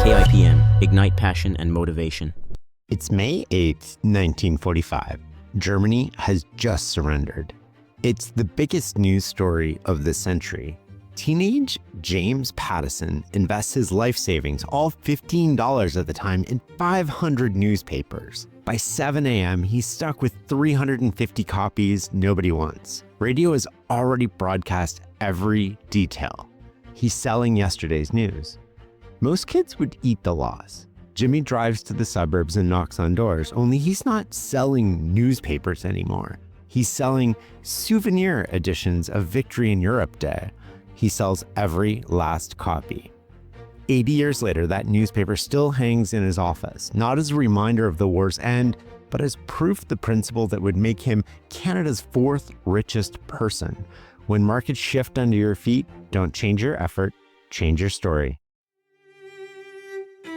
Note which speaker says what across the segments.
Speaker 1: AIPM, Ignite Passion and Motivation.
Speaker 2: It's May 8th, 1945. Germany has just surrendered. It's the biggest news story of the century. Teenage James Pattison invests his life savings, all $15 at the time, in 500 newspapers. By 7 a.m., he's stuck with 350 copies nobody wants. Radio has already broadcast every detail. He's selling yesterday's news. Most kids would eat the loss. Jimmy drives to the suburbs and knocks on doors, only he's not selling newspapers anymore. He's selling souvenir editions of Victory in Europe Day. He sells every last copy. 80 years later, that newspaper still hangs in his office, not as a reminder of the war's end, but as proof the principle that would make him Canada's fourth richest person. When markets shift under your feet, don't change your effort, change your story.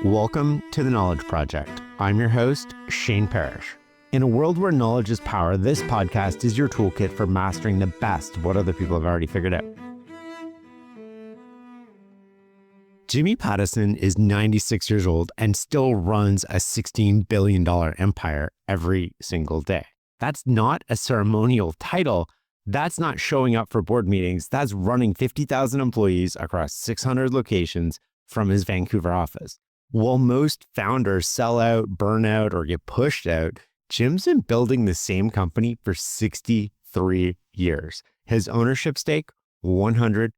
Speaker 2: Welcome to The Knowledge Project. I'm your host, Shane Parrish. In a world where knowledge is power, this podcast is your toolkit for mastering the best of what other people have already figured out. Jimmy Pattison is 96 years old and still runs a $16 billion empire every single day. That's not a ceremonial title. That's not showing up for board meetings. That's running 50,000 employees across 600 locations from his Vancouver office. While most founders sell out, burn out, or get pushed out, Jim's been building the same company for 63 years. His ownership stake, 100%.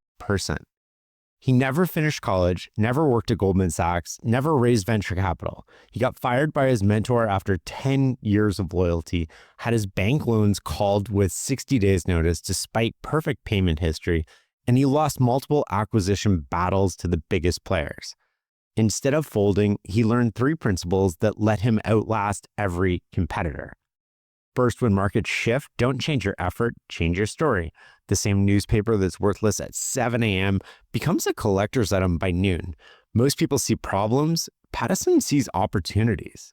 Speaker 2: He never finished college, never worked at Goldman Sachs, never raised venture capital. He got fired by his mentor after 10 years of loyalty, had his bank loans called with 60 days notice despite perfect payment history, and he lost multiple acquisition battles to the biggest players. Instead of folding, he learned three principles that let him outlast every competitor. First, when markets shift, don't change your effort, change your story. The same newspaper that's worthless at 7 a.m. becomes a collector's item by noon. Most people see problems. Pattison sees opportunities.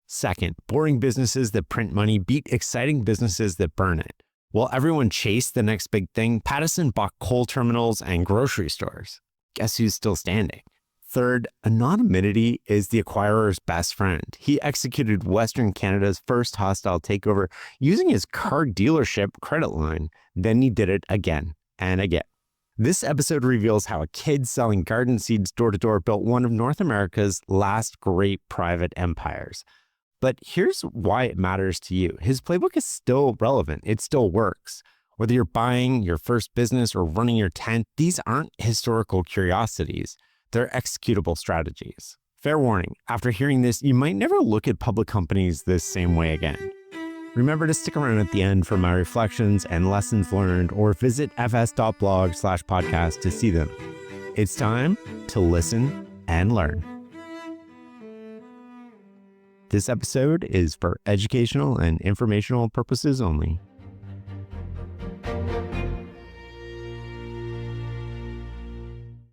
Speaker 2: Second, boring businesses that print money beat exciting businesses that burn it. While everyone chased the next big thing, Pattison bought coal terminals and grocery stores. Guess who's still standing? Third, anonymity is the acquirer's best friend. He executed Western Canada's first hostile takeover using his car dealership credit line. Then he did it again and again. This episode reveals how a kid selling garden seeds door to door built one of North America's last great private empires. But here's why it matters to you. His playbook is still relevant. It still works. Whether you're buying your first business or running your 10th, these aren't historical curiosities. They're executable strategies. Fair warning, after hearing this, you might never look at public companies this same way again. Remember to stick around at the end for my reflections and lessons learned, or visit fs.blog/podcast to see them. It's time to listen and learn. This episode is for educational and informational purposes only.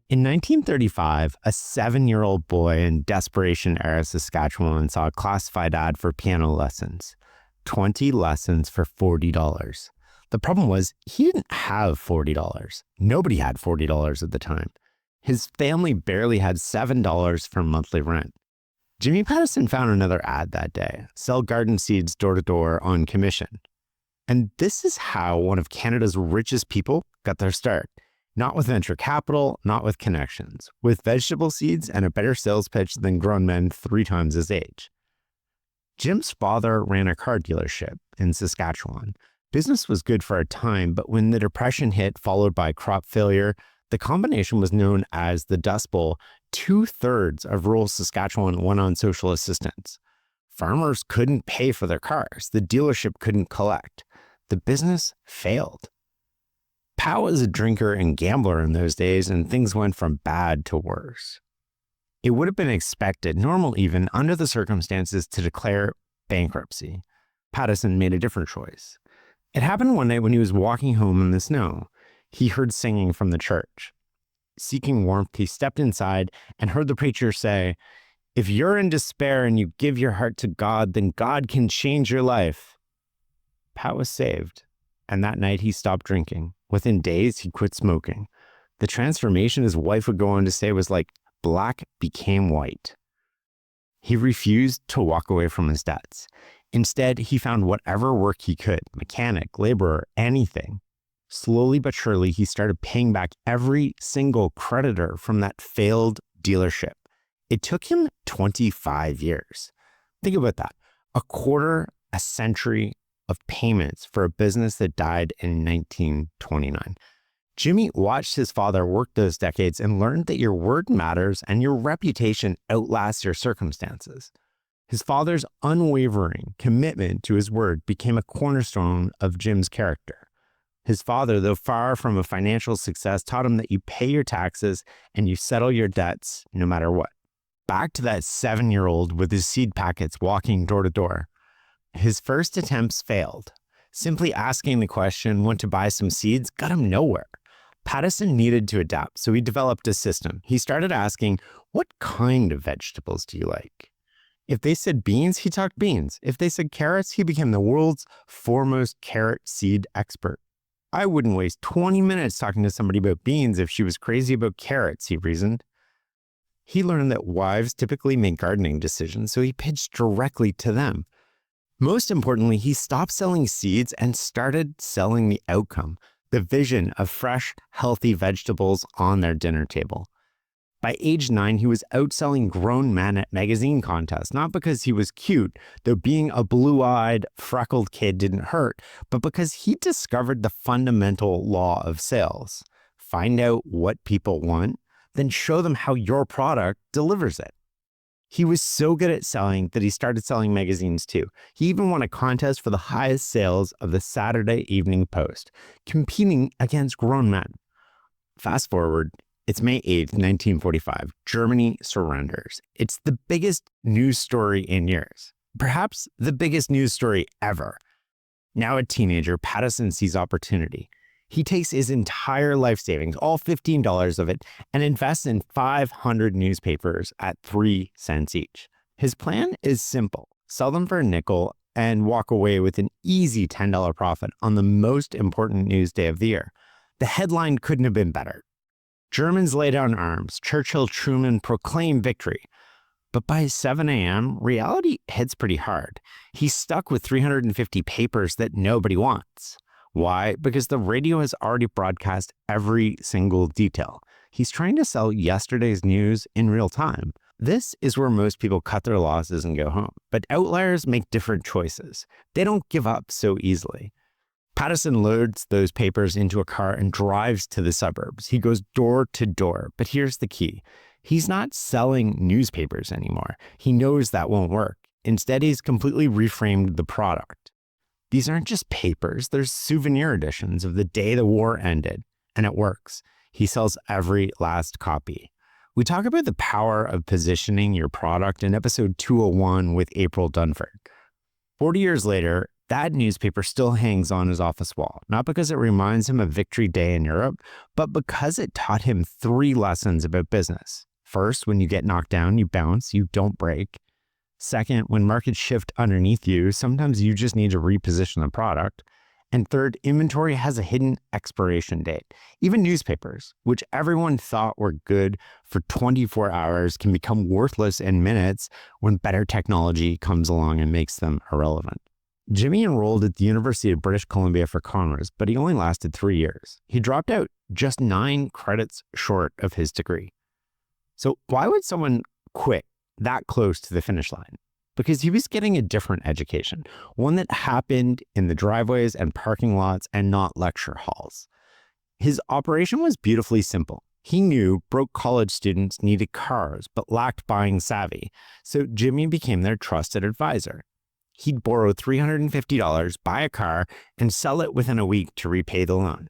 Speaker 2: In 1935, a 7-year-old boy in Desperation-era Saskatchewan saw a classified ad for piano lessons. 20 lessons for $40. The problem was, he didn't have $40. Nobody had $40 at the time. His family barely had $7 for monthly rent. Jimmy Pattison found another ad that day: sell garden seeds door to door on commission. And this is how one of Canada's richest people got their start. Not with venture capital, not with connections, with vegetable seeds and a better sales pitch than grown men 3 times his age. Jim's father ran a car dealership in Saskatchewan. Business was good for a time, but when the Depression hit, followed by crop failure, the combination was known as the Dust Bowl. 2/3 of rural Saskatchewan went on social assistance. Farmers couldn't pay for their cars. The dealership couldn't collect. The business failed. Pat was a drinker and gambler in those days, and things went from bad to worse. It would have been expected, normal even, under the circumstances, to declare bankruptcy. Pattison made a different choice. It happened one night when he was walking home in the snow. He heard singing from the church. Seeking warmth, he stepped inside and heard the preacher say, "If you're in despair and you give your heart to God, then God can change your life." Pat was saved, and that night he stopped drinking. Within days, he quit smoking. The transformation, his wife would go on to say, was like black became white. He refused to walk away from his debts. Instead, he found whatever work he could, mechanic, laborer, anything. Slowly but surely, he started paying back every single creditor from that failed dealership. It took him 25 years. Think about that. A century of payments for a business that died in 1929. Jimmy watched his father work those decades and learned that your word matters and your reputation outlasts your circumstances. His father's unwavering commitment to his word became a cornerstone of Jim's character. His father, though far from a financial success, taught him that you pay your taxes and you settle your debts no matter what. Back to that 7-year-old with his seed packets walking door to door. His first attempts failed. Simply asking the question when to buy some seeds got him nowhere. Pattison needed to adapt, so he developed a system. He started asking, what kind of vegetables do you like? If they said beans, he talked beans. If they said carrots, he became the world's foremost carrot seed expert. I wouldn't waste 20 minutes talking to somebody about beans if she was crazy about carrots, he reasoned. He learned that wives typically make gardening decisions, so he pitched directly to them. Most importantly, he stopped selling seeds and started selling the outcome, the vision of fresh, healthy vegetables on their dinner table. By age 9, he was outselling grown men at magazine contests, not because he was cute, though being a blue-eyed, freckled kid didn't hurt, but because he discovered the fundamental law of sales. Find out what people want, then show them how your product delivers it. He was so good at selling that he started selling magazines too. He even won a contest for the highest sales of the Saturday Evening Post, competing against grown men. Fast forward, it's May 8th, 1945. Germany surrenders. It's the biggest news story in years, perhaps the biggest news story ever. Now a teenager, Pattison sees opportunity. He takes his entire life savings, all $15 of it, and invests in 500 newspapers at 3 cents each. His plan is simple. Sell them for a nickel and walk away with an easy $10 profit on the most important news day of the year. The headline couldn't have been better. Germans lay down arms. Churchill, Truman proclaim victory. But by 7 a.m., reality hits pretty hard. He's stuck with 350 papers that nobody wants. Why? Because the radio has already broadcast every single detail. He's trying to sell yesterday's news in real time. This is where most people cut their losses and go home. But outliers make different choices. They don't give up so easily. Pattison loads those papers into a car and drives to the suburbs. He goes door to door. But here's the key. He's not selling newspapers anymore. He knows that won't work. Instead, he's completely reframed the product. These aren't just papers, there's souvenir editions of the day the war ended, and it works. He sells every last copy. We talk about the power of positioning your product in episode 201 with April Dunford. 40 years later, that newspaper still hangs on his office wall, not because it reminds him of Victory Day in Europe, but because it taught him 3 lessons about business. First, when you get knocked down, you bounce, you don't break. Second, when markets shift underneath you, sometimes you just need to reposition the product. And third, inventory has a hidden expiration date. Even newspapers, which everyone thought were good for 24 hours, can become worthless in minutes when better technology comes along and makes them irrelevant. Jimmy enrolled at the University of British Columbia for commerce, but he only lasted 3 years. He dropped out just 9 credits short of his degree. So why would someone quit that close to the finish line? Because he was getting a different education, one that happened in the driveways and parking lots and not lecture halls. His operation was beautifully simple. He knew broke college students needed cars but lacked buying savvy, so Jimmy became their trusted advisor. He'd borrow $350, buy a car, and sell it within a week to repay the loan.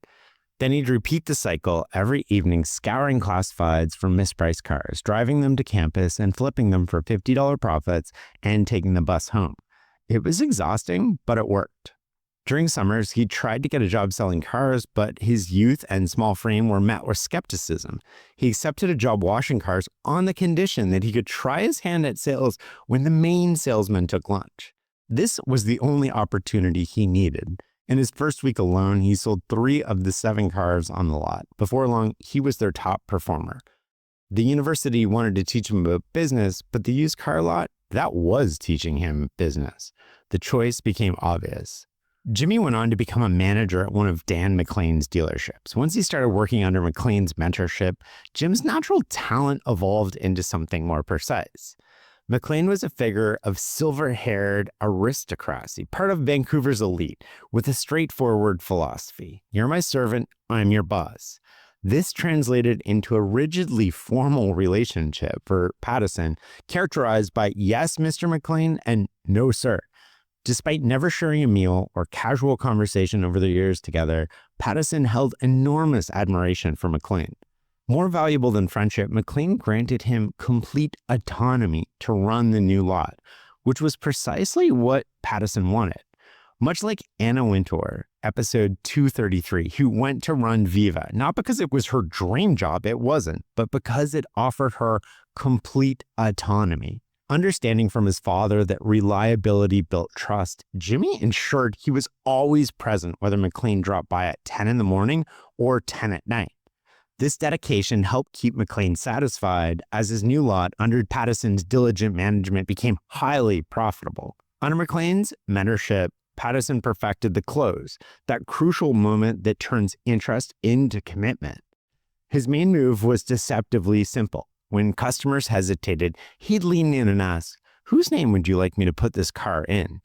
Speaker 2: Then he'd repeat the cycle every evening, scouring classifieds for mispriced cars, driving them to campus and flipping them for $50 profits and taking the bus home. It was exhausting, but it worked. During summers, he tried to get a job selling cars, but his youth and small frame were met with skepticism. He accepted a job washing cars on the condition that he could try his hand at sales when the main salesman took lunch. This was the only opportunity he needed. In his first week alone, he sold 3 of the 7 cars on the lot. Before long, he was their top performer. The university wanted to teach him about business, but the used car lot, that was teaching him business. The choice became obvious. Jimmy went on to become a manager at one of Dan McLean's dealerships. Once he started working under McLean's mentorship, Jim's natural talent evolved into something more precise. McLean was a figure of silver-haired aristocracy, part of Vancouver's elite, with a straightforward philosophy. You're my servant, I'm your boss. This translated into a rigidly formal relationship for Pattison, characterized by yes, Mr. McLean, and no, sir. Despite never sharing a meal or casual conversation over the years together, Pattison held enormous admiration for McLean. More valuable than friendship, McLean granted him complete autonomy to run the new lot, which was precisely what Pattison wanted. Much like Anna Wintour, episode 233, who went to run Viva, not because it was her dream job, it wasn't, but because it offered her complete autonomy. Understanding from his father that reliability built trust, Jimmy ensured he was always present whether McLean dropped by at 10 in the morning or 10 at night. This dedication helped keep McLean satisfied as his new lot under Pattison's diligent management became highly profitable. Under McLean's mentorship, Pattison perfected the close, that crucial moment that turns interest into commitment. His main move was deceptively simple. When customers hesitated, he'd lean in and ask, whose name would you like me to put this car in?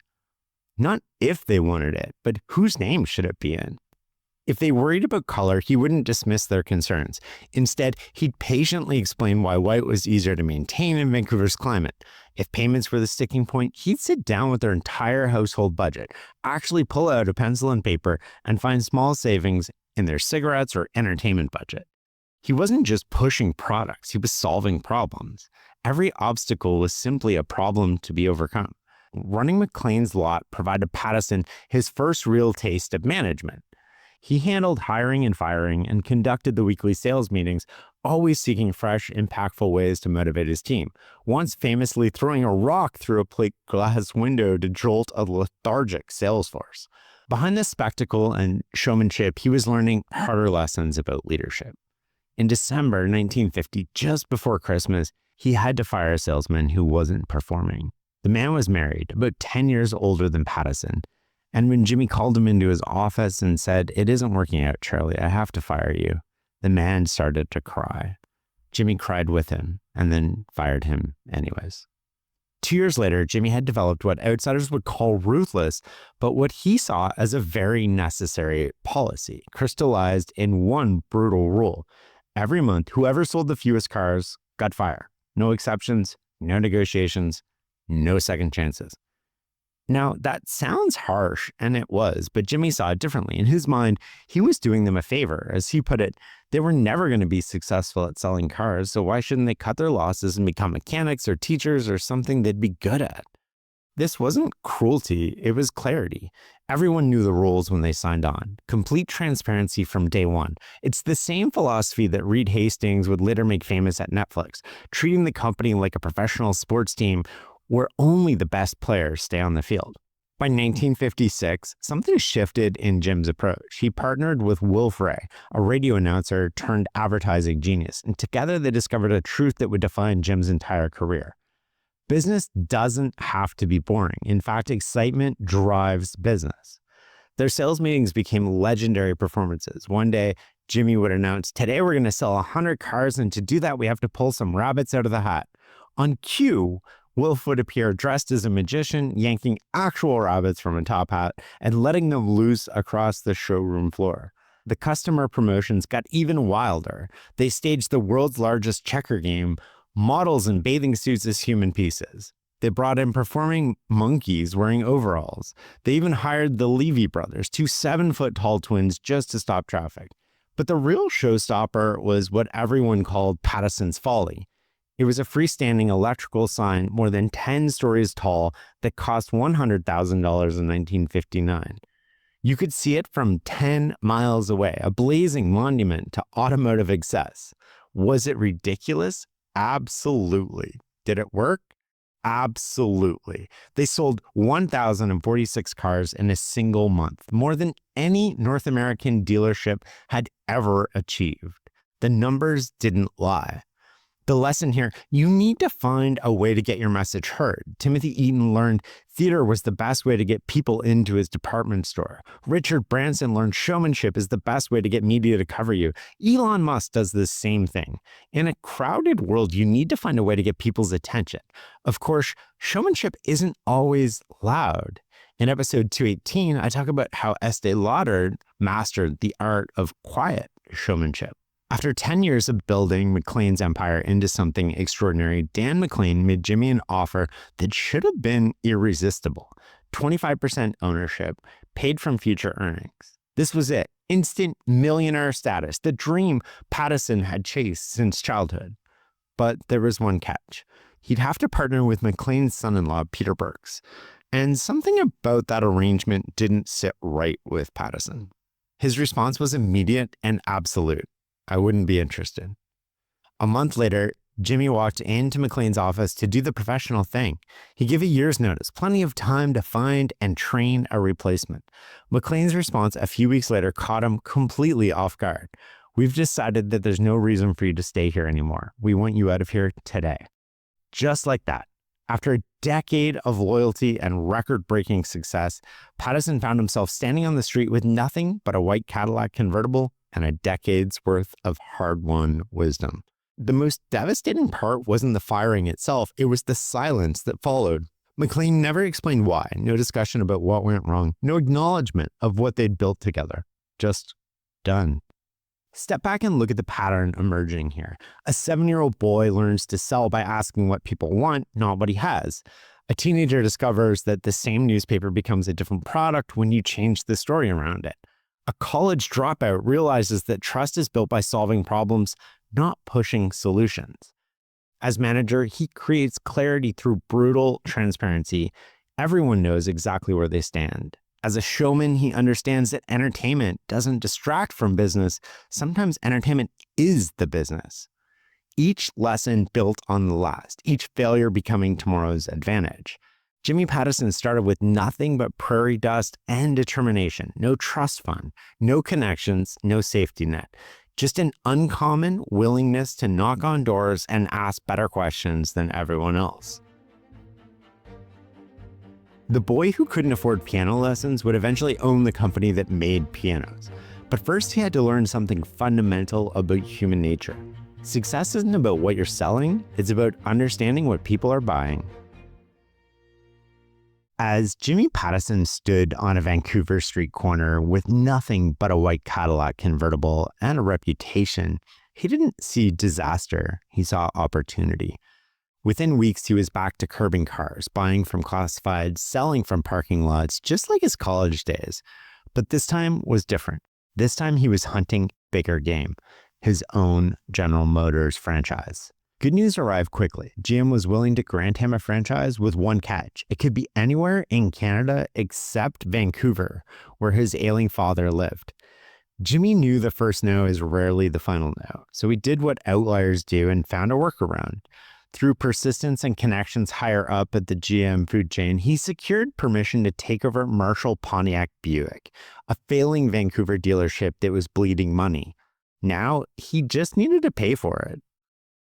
Speaker 2: Not if they wanted it, but whose name should it be in? If they worried about color, he wouldn't dismiss their concerns. Instead, he'd patiently explain why white was easier to maintain in Vancouver's climate. If payments were the sticking point, he'd sit down with their entire household budget, actually pull out a pencil and paper, and find small savings in their cigarettes or entertainment budget. He wasn't just pushing products, he was solving problems. Every obstacle was simply a problem to be overcome. Running McLean's lot provided Pattison his first real taste of management. He handled hiring and firing and conducted the weekly sales meetings, always seeking fresh, impactful ways to motivate his team, once famously throwing a rock through a plate glass window to jolt a lethargic sales force. Behind this spectacle and showmanship, he was learning harder lessons about leadership. In December 1950, just before Christmas, he had to fire a salesman who wasn't performing. The man was married, about 10 years older than Pattison. And when Jimmy called him into his office and said, "It isn't working out, Charlie, I have to fire you," the man started to cry. Jimmy cried with him and then fired him anyways. 2 years later, Jimmy had developed what outsiders would call ruthless, but what he saw as a very necessary policy, crystallized in one brutal rule. Every month, whoever sold the fewest cars got fired. No exceptions, no negotiations, no second chances. Now, that sounds harsh, and it was, but Jimmy saw it differently. In his mind, he was doing them a favor. As he put it, they were never going to be successful at selling cars, so why shouldn't they cut their losses and become mechanics or teachers or something they'd be good at? This wasn't cruelty, it was clarity. Everyone knew the rules when they signed on. Complete transparency from day one. It's the same philosophy that Reed Hastings would later make famous at Netflix, treating the company like a professional sports team where only the best players stay on the field. By 1956, something shifted in Jim's approach. He partnered with Wolf Ray, a radio announcer turned advertising genius, and together they discovered a truth that would define Jim's entire career. Business doesn't have to be boring. In fact, excitement drives business. Their sales meetings became legendary performances. One day, Jimmy would announce, "Today we're going to sell 100 cars, and to do that, we have to pull some rabbits out of the hat." On cue, Wolf would appear dressed as a magician, yanking actual rabbits from a top hat and letting them loose across the showroom floor. The customer promotions got even wilder. They staged the world's largest checker game, models in bathing suits as human pieces. They brought in performing monkeys wearing overalls. They even hired the Levy brothers, two 7-foot-tall twins, just to stop traffic. But the real showstopper was what everyone called Pattison's Folly. It was a freestanding electrical sign more than 10 stories tall that cost $100,000 in 1959. You could see it from 10 miles away, a blazing monument to automotive excess. Was it ridiculous? Absolutely. Did it work? Absolutely. They sold 1,046 cars in a single month, more than any North American dealership had ever achieved. The numbers didn't lie. The lesson here, you need to find a way to get your message heard. Timothy Eaton learned theater was the best way to get people into his department store. Richard Branson learned showmanship is the best way to get media to cover you. Elon Musk does the same thing. In a crowded world, you need to find a way to get people's attention. Of course, showmanship isn't always loud. In episode 218, I talk about how Estee Lauder mastered the art of quiet showmanship. After 10 years of building McLean's empire into something extraordinary, Dan McLean made Jimmy an offer that should have been irresistible. 25% ownership, paid from future earnings. This was it. Instant millionaire status, the dream Pattison had chased since childhood. But there was one catch. He'd have to partner with McLean's son-in-law, Peter Burks. And something about that arrangement didn't sit right with Pattison. His response was immediate and absolute. I wouldn't be interested. A month later, Jimmy walked into McLean's office to do the professional thing. He gave a year's notice, plenty of time to find and train a replacement. McLean's response a few weeks later caught him completely off guard. We've decided that there's no reason for you to stay here anymore. We want you out of here today. Just like that. After a decade of loyalty and record-breaking success, Pattison found himself standing on the street with nothing but a white Cadillac convertible and a decade's worth of hard-won wisdom. The most devastating part wasn't the firing itself, it was the silence that followed. McLean never explained why, no discussion about what went wrong, no acknowledgement of what they'd built together. Just done. Step back and look at the pattern emerging here. A 7-year-old boy learns to sell by asking what people want, not what he has. A teenager discovers that the same newspaper becomes a different product when you change the story around it. A college dropout realizes that trust is built by solving problems, not pushing solutions. As manager, he creates clarity through brutal transparency. Everyone knows exactly where they stand. As a showman, he understands that entertainment doesn't distract from business. Sometimes entertainment is the business. Each lesson built on the last, each failure becoming tomorrow's advantage. Jimmy Pattison started with nothing but prairie dust and determination. No trust fund, no connections, no safety net. Just an uncommon willingness to knock on doors and ask better questions than everyone else. The boy who couldn't afford piano lessons would eventually own the company that made pianos. But first he had to learn something fundamental about human nature. Success isn't about what you're selling, it's about understanding what people are buying. As Jimmy Pattison stood on a Vancouver street corner with nothing but a white Cadillac convertible and a reputation, he didn't see disaster, he saw opportunity. Within weeks, he was back to curbing cars, buying from classifieds, selling from parking lots, just like his college days. But this time was different. This time he was hunting bigger game, his own General Motors franchise. Good news arrived quickly. GM was willing to grant him a franchise with one catch. It could be anywhere in Canada except Vancouver, where his ailing father lived. Jimmy knew the first no is rarely the final no, so he did what outliers do and found a workaround. Through persistence and connections higher up at the GM food chain, he secured permission to take over Marshall Pontiac Buick, a failing Vancouver dealership that was bleeding money. Now, he just needed to pay for it.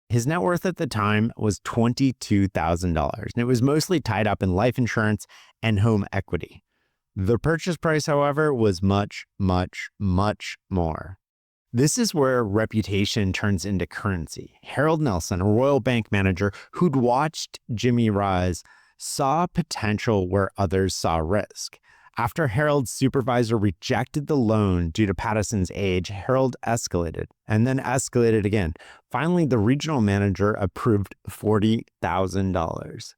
Speaker 2: His net worth at the time was $22,000, and it was mostly tied up in life insurance and home equity. The purchase price, however, was much, much, much more. This is where reputation turns into currency. Harold Nelson, a Royal Bank manager who'd watched Jimmy rise, saw potential where others saw risk. After Harold's supervisor rejected the loan due to Pattison's age, Harold escalated and then escalated again. Finally, the regional manager approved $40,000.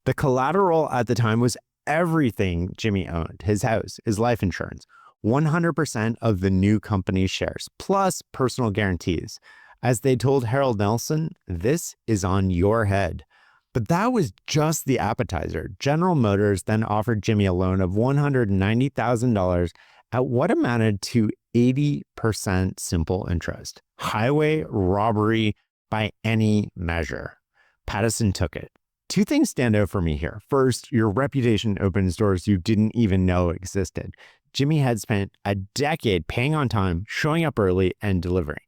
Speaker 2: The collateral at the time was everything Jimmy owned: his house, his life insurance, 100% of the new company's shares, plus personal guarantees. As they told Harold Nelson, this is on your head. But that was just the appetizer. General Motors then offered Jimmy a loan of $190,000 at what amounted to 80% simple interest. Highway robbery by any measure. Pattison took it. Two things stand out for me here. First, your reputation opens doors you didn't even know existed. Jimmy had spent a decade paying on time, showing up early, and delivering.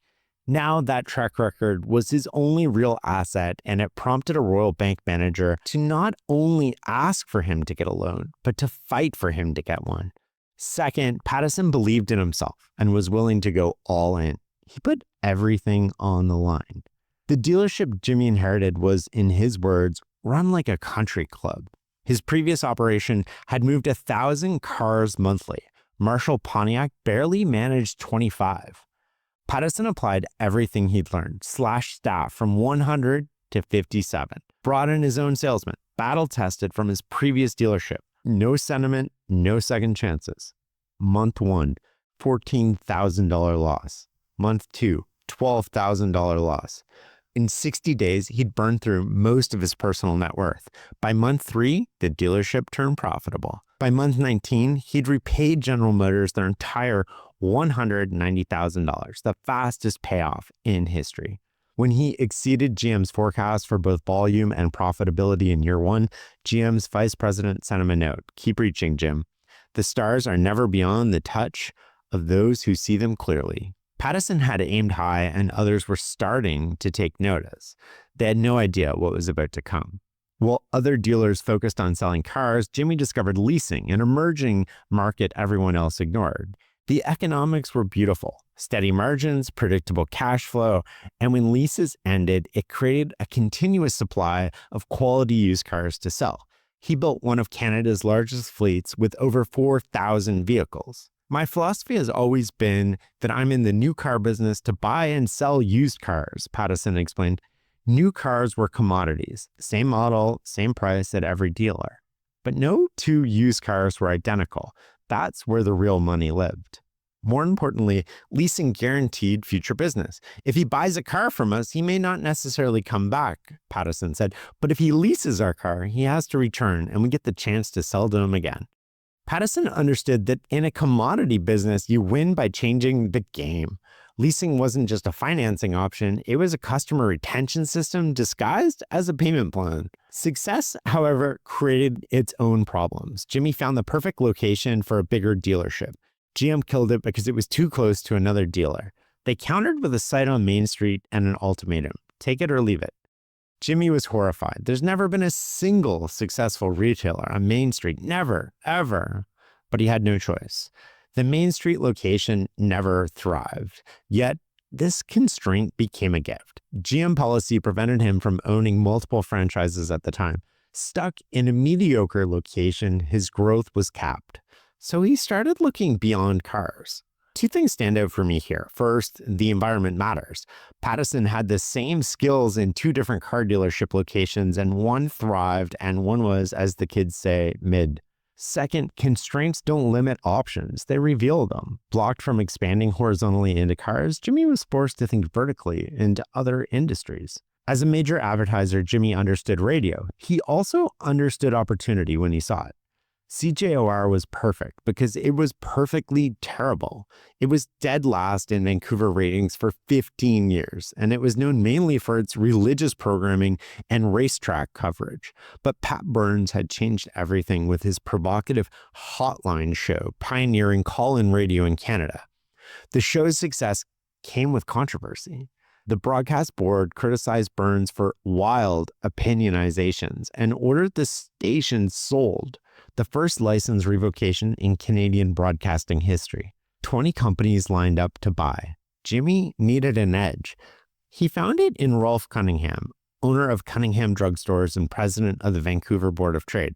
Speaker 2: Now that track record was his only real asset, and it prompted a Royal Bank manager to not only ask for him to get a loan, but to fight for him to get one. Second, Pattison believed in himself and was willing to go all in. He put everything on the line. The dealership Jimmy inherited was, in his words, run like a country club. His previous operation had moved 1,000 cars monthly. Marshall Pontiac barely managed 25. Pattison applied everything he'd learned, slashed staff from 100 to 57, brought in his own salesman, battle-tested from his previous dealership. No sentiment, no second chances. Month 1, $14,000 loss. Month 2, $12,000 loss. In 60 days, he'd burned through most of his personal net worth. By month 3, the dealership turned profitable. By month 19, he'd repaid General Motors their entire $190,000, the fastest payoff in history. When he exceeded GM's forecast for both volume and profitability in year 1, GM's vice president sent him a note. "Keep reaching, Jim. The stars are never beyond the touch of those who see them clearly." Pattison had aimed high, and others were starting to take notice. They had no idea what was about to come. While other dealers focused on selling cars, Jimmy discovered leasing, an emerging market everyone else ignored. The economics were beautiful. Steady margins, predictable cash flow, and when leases ended, it created a continuous supply of quality used cars to sell. He built one of Canada's largest fleets with over 4,000 vehicles. "My philosophy has always been that I'm in the new car business to buy and sell used cars," Pattison explained. New cars were commodities, same model, same price at every dealer. But no two used cars were identical. That's where the real money lived. More importantly, leasing guaranteed future business. If he buys a car from us, he may not necessarily come back, Pattison said, but if he leases our car, he has to return and we get the chance to sell to him again. Pattison understood that in a commodity business, you win by changing the game. Leasing wasn't just a financing option, it was a customer retention system disguised as a payment plan. Success, however, created its own problems. Jimmy found the perfect location for a bigger dealership. GM killed it because it was too close to another dealer. They countered with a site on Main Street and an ultimatum: take it or leave it. Jimmy was horrified. There's never been a single successful retailer on Main Street, never, ever. But he had no choice. The Main Street location never thrived. Yet, this constraint became a gift. GM policy prevented him from owning multiple franchises at the time. Stuck in a mediocre location, his growth was capped. So he started looking beyond cars. Two things stand out for me here. First, the environment matters. Pattison had the same skills in two different car dealership locations, and one thrived and one was, as the kids say, mid. Second, constraints don't limit options, they reveal them. Blocked from expanding horizontally into cars, Jimmy was forced to think vertically into other industries. As a major advertiser, Jimmy understood radio. He also understood opportunity when he saw it. CJOR was perfect because it was perfectly terrible. It was dead last in Vancouver ratings for 15 years, and it was known mainly for its religious programming and racetrack coverage. But Pat Burns had changed everything with his provocative Hotline show, pioneering call-in radio in Canada. The show's success came with controversy. The broadcast board criticized Burns for wild opinionizations and ordered the station sold, the first license revocation in Canadian broadcasting history. 20 companies lined up to buy. Jimmy needed an edge. He found it in Rolf Cunningham, owner of Cunningham Drugstores and president of the Vancouver Board of Trade.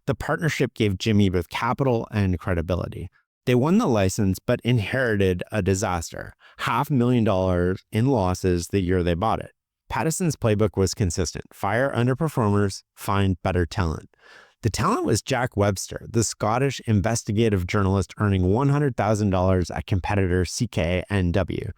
Speaker 2: The partnership gave Jimmy both capital and credibility. They won the license, but inherited a disaster. $500,000 in losses the year they bought it. Pattison's playbook was consistent. Fire underperformers, find better talent. The talent was Jack Webster, the Scottish investigative journalist earning $100,000 at competitor CKNW.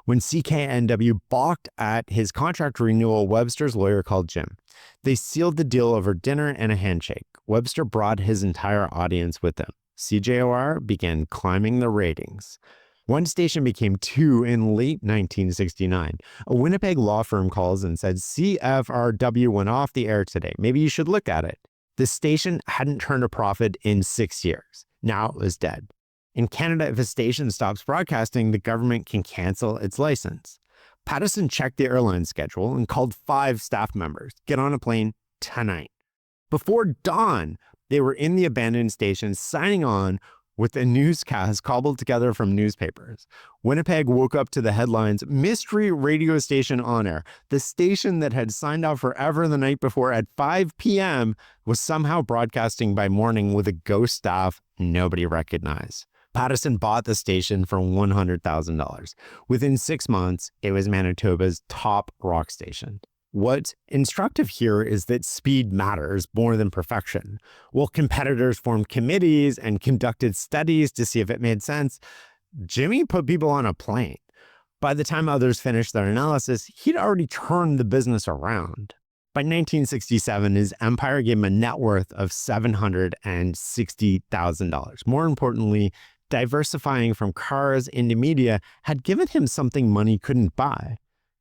Speaker 2: When CKNW balked at his contract renewal, Webster's lawyer called Jim. They sealed the deal over dinner and a handshake. Webster brought his entire audience with him. CJOR began climbing the ratings. One station became two in late 1969. A Winnipeg law firm calls and said, CFRW went off the air today. Maybe you should look at it. The station hadn't turned a profit in 6 years. Now it was dead. In Canada, if a station stops broadcasting, the government can cancel its license. Pattison checked the airline schedule and called 5 staff members. Get on a plane tonight. Before dawn, they were in the abandoned station signing on with a newscast cobbled together from newspapers. Winnipeg woke up to the headlines, "Mystery radio station on air." The station that had signed off forever the night before at 5 p.m. was somehow broadcasting by morning with a ghost staff nobody recognized. Pattison bought the station for $100,000. Within 6 months, it was Manitoba's top rock station. What's instructive here is that speed matters more than perfection. While competitors formed committees and conducted studies to see if it made sense, Jimmy put people on a plane. By the time others finished their analysis, he'd already turned the business around. By 1967, his empire gave him a net worth of $760,000. More importantly, diversifying from cars into media had given him something money couldn't buy: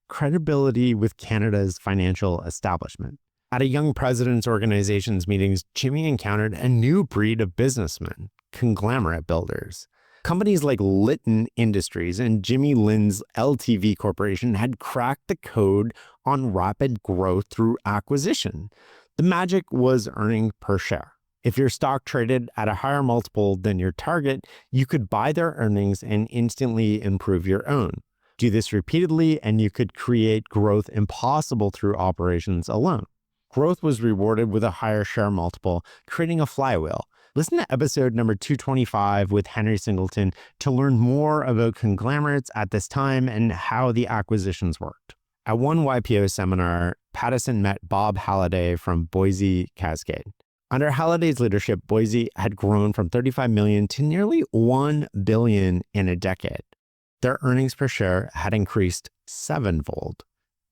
Speaker 2: credibility with Canada's financial establishment. At a young president's organization's meetings, Jimmy encountered a new breed of businessmen, conglomerate builders. Companies like Litton Industries and Jimmy Lynn's LTV Corporation had cracked the code on rapid growth through acquisition. The magic was earning per share. If your stock traded at a higher multiple than your target, you could buy their earnings and instantly improve your own. Do this repeatedly, and you could create growth impossible through operations alone. Growth was rewarded with a higher share multiple, creating a flywheel. Listen to episode number 225 with Henry Singleton to learn more about conglomerates at this time and how the acquisitions worked. At one YPO seminar, Pattison met Bob Halliday from Boise Cascade. Under Halliday's leadership, Boise had grown from $35 million to nearly $1 billion in a decade. Their earnings per share had increased 7-fold.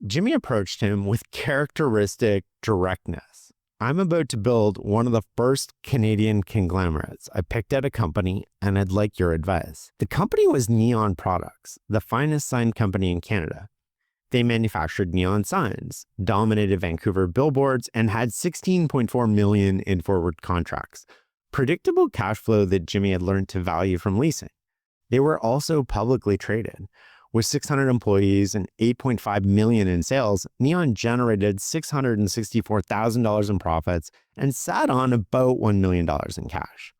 Speaker 2: Jimmy approached him with characteristic directness. "I'm about to build one of the first Canadian conglomerates. I picked out a company and I'd like your advice." The company was Neon Products, the finest sign company in Canada. They manufactured neon signs, dominated Vancouver billboards, and had $16.4 million in forward contracts. Predictable cash flow that Jimmy had learned to value from leasing. They were also publicly traded. With 600 employees and $8.5 million in sales, Neon generated $664,000 in profits and sat on about $1 million in cash.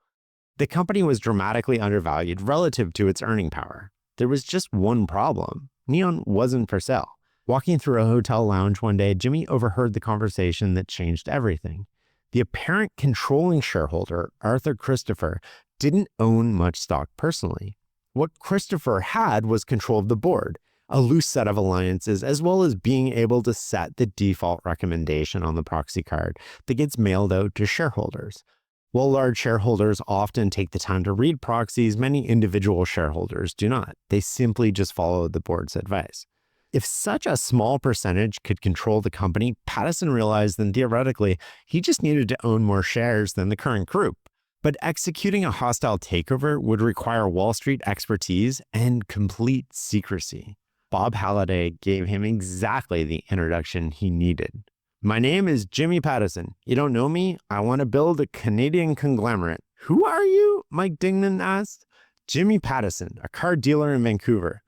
Speaker 2: The company was dramatically undervalued relative to its earning power. There was just one problem: Neon wasn't for sale. Walking through a hotel lounge one day, Jimmy overheard the conversation that changed everything. The apparent controlling shareholder, Arthur Christopher, didn't own much stock personally. What Christopher had was control of the board, a loose set of alliances, as well as being able to set the default recommendation on the proxy card that gets mailed out to shareholders. While large shareholders often take the time to read proxies, many individual shareholders do not. They simply just follow the board's advice. If such a small percentage could control the company, Pattison realized that theoretically, he just needed to own more shares than the current group. But executing a hostile takeover would require Wall Street expertise and complete secrecy. Bob Halliday gave him exactly the introduction he needed. "My name is Jimmy Pattison. You don't know me? I want to build a Canadian conglomerate." "Who are you?" Mike Dingman asked. "Jimmy Pattison, a car dealer in Vancouver."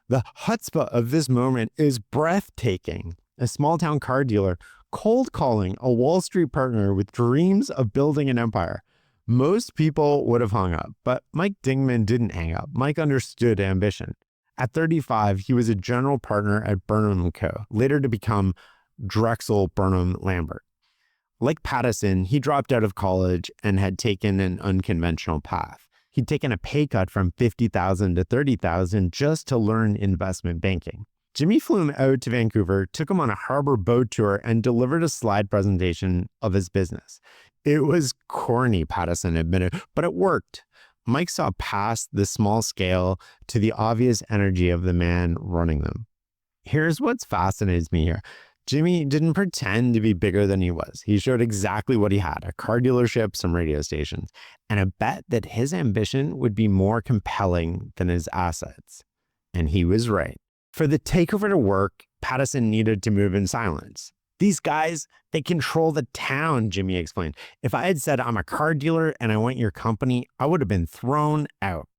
Speaker 2: The chutzpah of this moment is breathtaking. A small-town car dealer cold calling a Wall Street partner with dreams of building an empire. Most people would have hung up, but Mike Dingman didn't hang up. Mike understood ambition. At 35, he was a general partner at Burnham & Co., later to become Drexel Burnham Lambert. Like Pattison, he dropped out of college and had taken an unconventional path. He'd taken a pay cut from $50,000 to $30,000 just to learn investment banking. Jimmy flew him out to Vancouver, took him on a harbor boat tour, and delivered a slide presentation of his business. It was corny, Pattison admitted, but it worked. Mike saw past the small scale to the obvious energy of the man running them. Here's what fascinates me here. Jimmy didn't pretend to be bigger than he was. He showed exactly what he had: a car dealership, some radio stations, and a bet that his ambition would be more compelling than his assets. And he was right. For the takeover to work, Pattison needed to move in silence. "These guys, they control the town," Jimmy explained. "If I had said I'm a car dealer and I want your company, I would have been thrown out."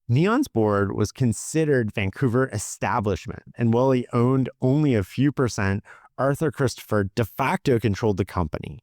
Speaker 2: Neon's board was considered Vancouver establishment, and while he owned only a few percent, Arthur Christopher de facto controlled the company,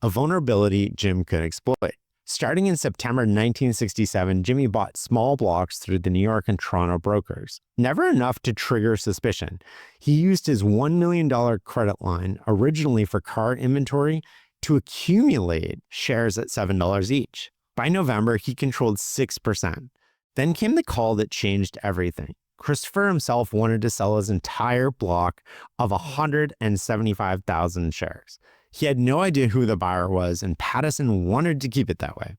Speaker 2: a vulnerability Jim could exploit. Starting in September 1967, Jimmy bought small blocks through the New York and Toronto brokers. Never enough to trigger suspicion. He used his $1 million credit line, originally for car inventory, to accumulate shares at $7 each. By November, he controlled 6%. Then came the call that changed everything. Christopher himself wanted to sell his entire block of 175,000 shares. He had no idea who the buyer was, and Pattison wanted to keep it that way.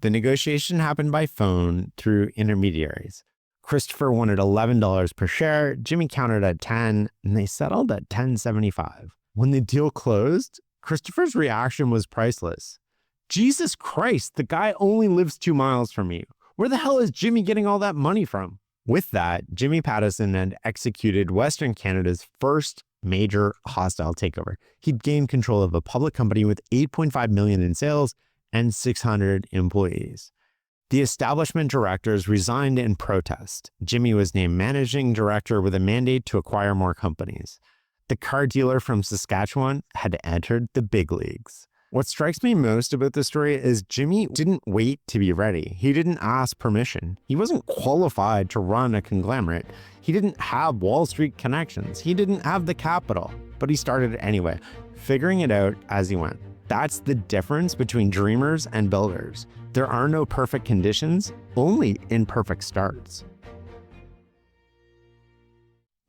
Speaker 2: The negotiation happened by phone through intermediaries. Christopher wanted $11 per share, Jimmy countered at 10, and they settled at $10.75. When the deal closed, Christopher's reaction was priceless. Jesus Christ, the guy only lives 2 miles from me. Where the hell is Jimmy getting all that money from? With that, Jimmy Pattison had executed Western Canada's first major hostile takeover. He'd gained control of a public company with $8.5 million in sales and 600 employees. The establishment directors resigned in protest. Jimmy was named managing director with a mandate to acquire more companies. The car dealer from Saskatchewan had entered the big leagues. What strikes me most about this story is Jimmy didn't wait to be ready. He didn't ask permission. He wasn't qualified to run a conglomerate. He didn't have Wall Street connections. He didn't have the capital, but he started it anyway, figuring it out as he went. That's the difference between dreamers and builders. There are no perfect conditions, only imperfect starts.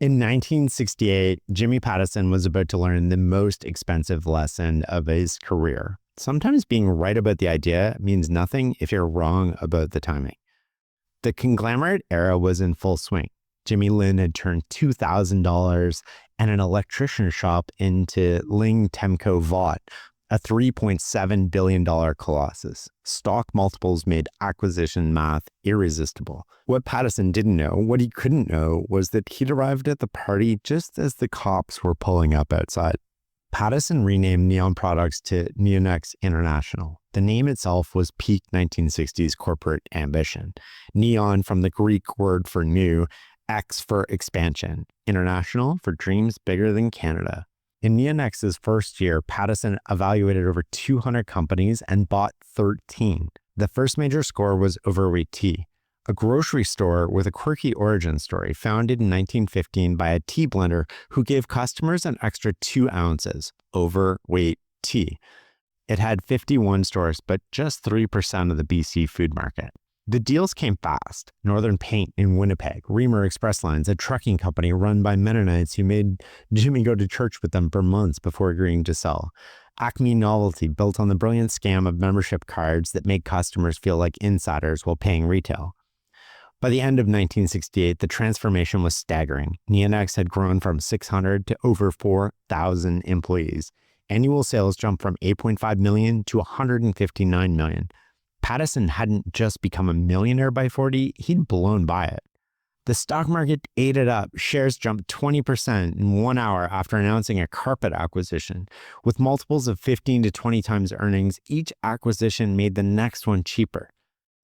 Speaker 2: In 1968, Jimmy Pattison was about to learn the most expensive lesson of his career. Sometimes being right about the idea means nothing if you're wrong about the timing. The conglomerate era was in full swing. Jimmy Lynn had turned $2,000 and an electrician shop into Ling Temco Vought, a $3.7 billion colossus. Stock multiples made acquisition math irresistible. What Pattison didn't know, what he couldn't know, was that he'd arrived at the party just as the cops were pulling up outside. Pattison renamed Neon Products to Neonex International. The name itself was peak 1960s corporate ambition. Neon from the Greek word for new, X for expansion, international for dreams bigger than Canada. In Neonex's first year, Pattison evaluated over 200 companies and bought 13. The first major score was Overweight Tea, a grocery store with a quirky origin story founded in 1915 by a tea blender who gave customers an extra 2 ounces, overweight tea. It had 51 stores, but just 3% of the BC food market. The deals came fast. Northern Paint in Winnipeg, Reamer Express Lines, a trucking company run by Mennonites who made Jimmy go to church with them for months before agreeing to sell. Acme Novelty, built on the brilliant scam of membership cards that made customers feel like insiders while paying retail. By the end of 1968, the transformation was staggering. Neonex had grown from 600 to over 4,000 employees. Annual sales jumped from $8.5 million to $159 million. Pattison hadn't just become a millionaire by 40, he'd blown by it. The stock market ate it up. Shares jumped 20% in 1 hour after announcing a carpet acquisition. With multiples of 15 to 20 times earnings, each acquisition made the next one cheaper.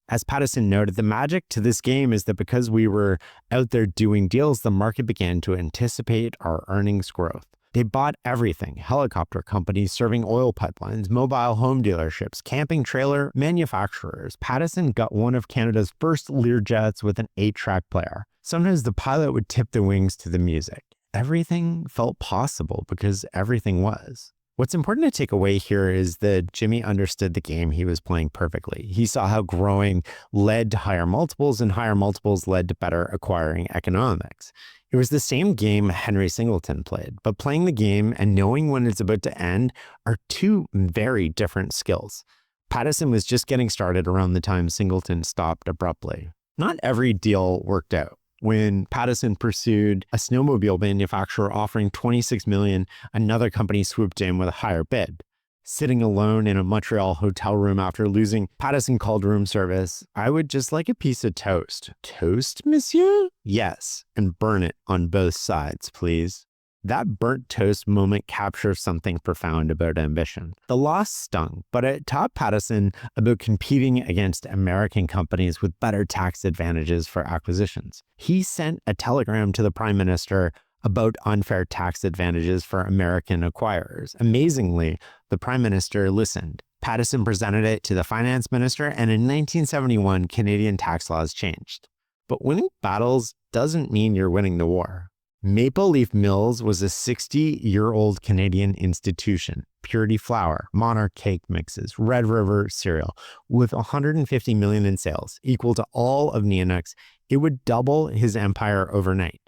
Speaker 2: As Pattison noted, the magic to this game is that because we were out there doing deals, the market began to anticipate our earnings growth. They bought everything: helicopter companies serving oil pipelines, mobile home dealerships, camping trailer manufacturers. Pattison got one of Canada's first Learjets with an 8-track player. Sometimes the pilot would tip the wings to the music. Everything felt possible because everything was. What's important to take away here is that Jimmy understood the game he was playing perfectly. He saw how growing led to higher multiples, and higher multiples led to better acquiring economics. It was the same game Henry Singleton played, but playing the game and knowing when it's about to end are two very different skills. Pattison was just getting started around the time Singleton stopped abruptly. Not every deal worked out. When Pattison pursued a snowmobile manufacturer offering $26 million, another company swooped in with a higher bid. Sitting alone in a Montreal hotel room after losing, Pattison called room service. "I would just like a piece of toast." "Toast, monsieur?" "Yes, and burn it on both sides, please." That burnt toast moment captures something profound about ambition. The loss stung, but it taught Pattison about competing against American companies with better tax advantages for acquisitions. He sent a telegram to the Prime Minister about unfair tax advantages for American acquirers. Amazingly, the Prime Minister listened. Pattison presented it to the Finance Minister, and in 1971, Canadian tax laws changed. But winning battles doesn't mean you're winning the war. Maple Leaf Mills was a 60-year-old Canadian institution. Purity flour, Monarch cake mixes, Red River cereal. With $150 million in sales, equal to all of Neonuc's, it would double his empire overnight.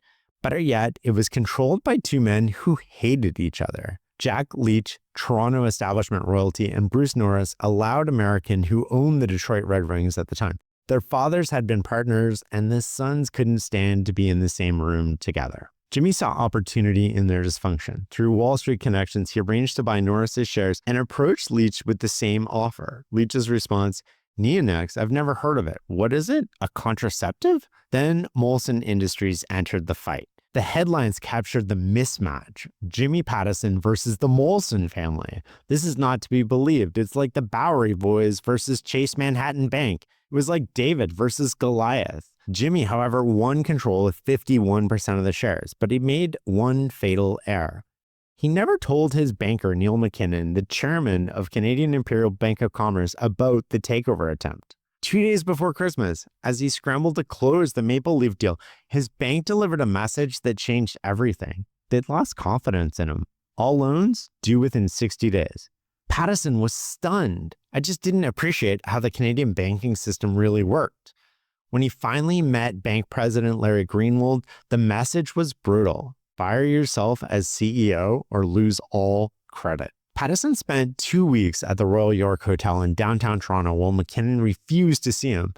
Speaker 2: Better yet, it was controlled by two men who hated each other. Jack Leach, Toronto establishment royalty, and Bruce Norris, a loud American who owned the Detroit Red Wings at the time. Their fathers had been partners, and the sons couldn't stand to be in the same room together. Jimmy saw opportunity in their dysfunction. Through Wall Street connections, he arranged to buy Norris's shares and approached Leach with the same offer. Leach's response, Neonuc's, I've never heard of it. What is it? A contraceptive? Then Molson Industries entered the fight. The headlines captured the mismatch. Jimmy Pattison versus the Molson family. This is not to be believed. It's like the Bowery Boys versus Chase Manhattan Bank. It was like David versus Goliath. Jimmy, however, won control with 51% of the shares, but he made one fatal error. He never told his banker, Neil McKinnon, the chairman of Canadian Imperial Bank of Commerce, about the takeover attempt. 2 days before Christmas, as he scrambled to close the Maple Leaf deal, his bank delivered a message that changed everything. They'd lost confidence in him. All loans due within 60 days. Pattison was stunned. I just didn't appreciate how the Canadian banking system really worked. When he finally met Bank President Larry Greenwald, the message was brutal. Fire yourself as CEO or lose all credit. Pattison spent 2 weeks at the Royal York Hotel in downtown Toronto while McKinnon refused to see him.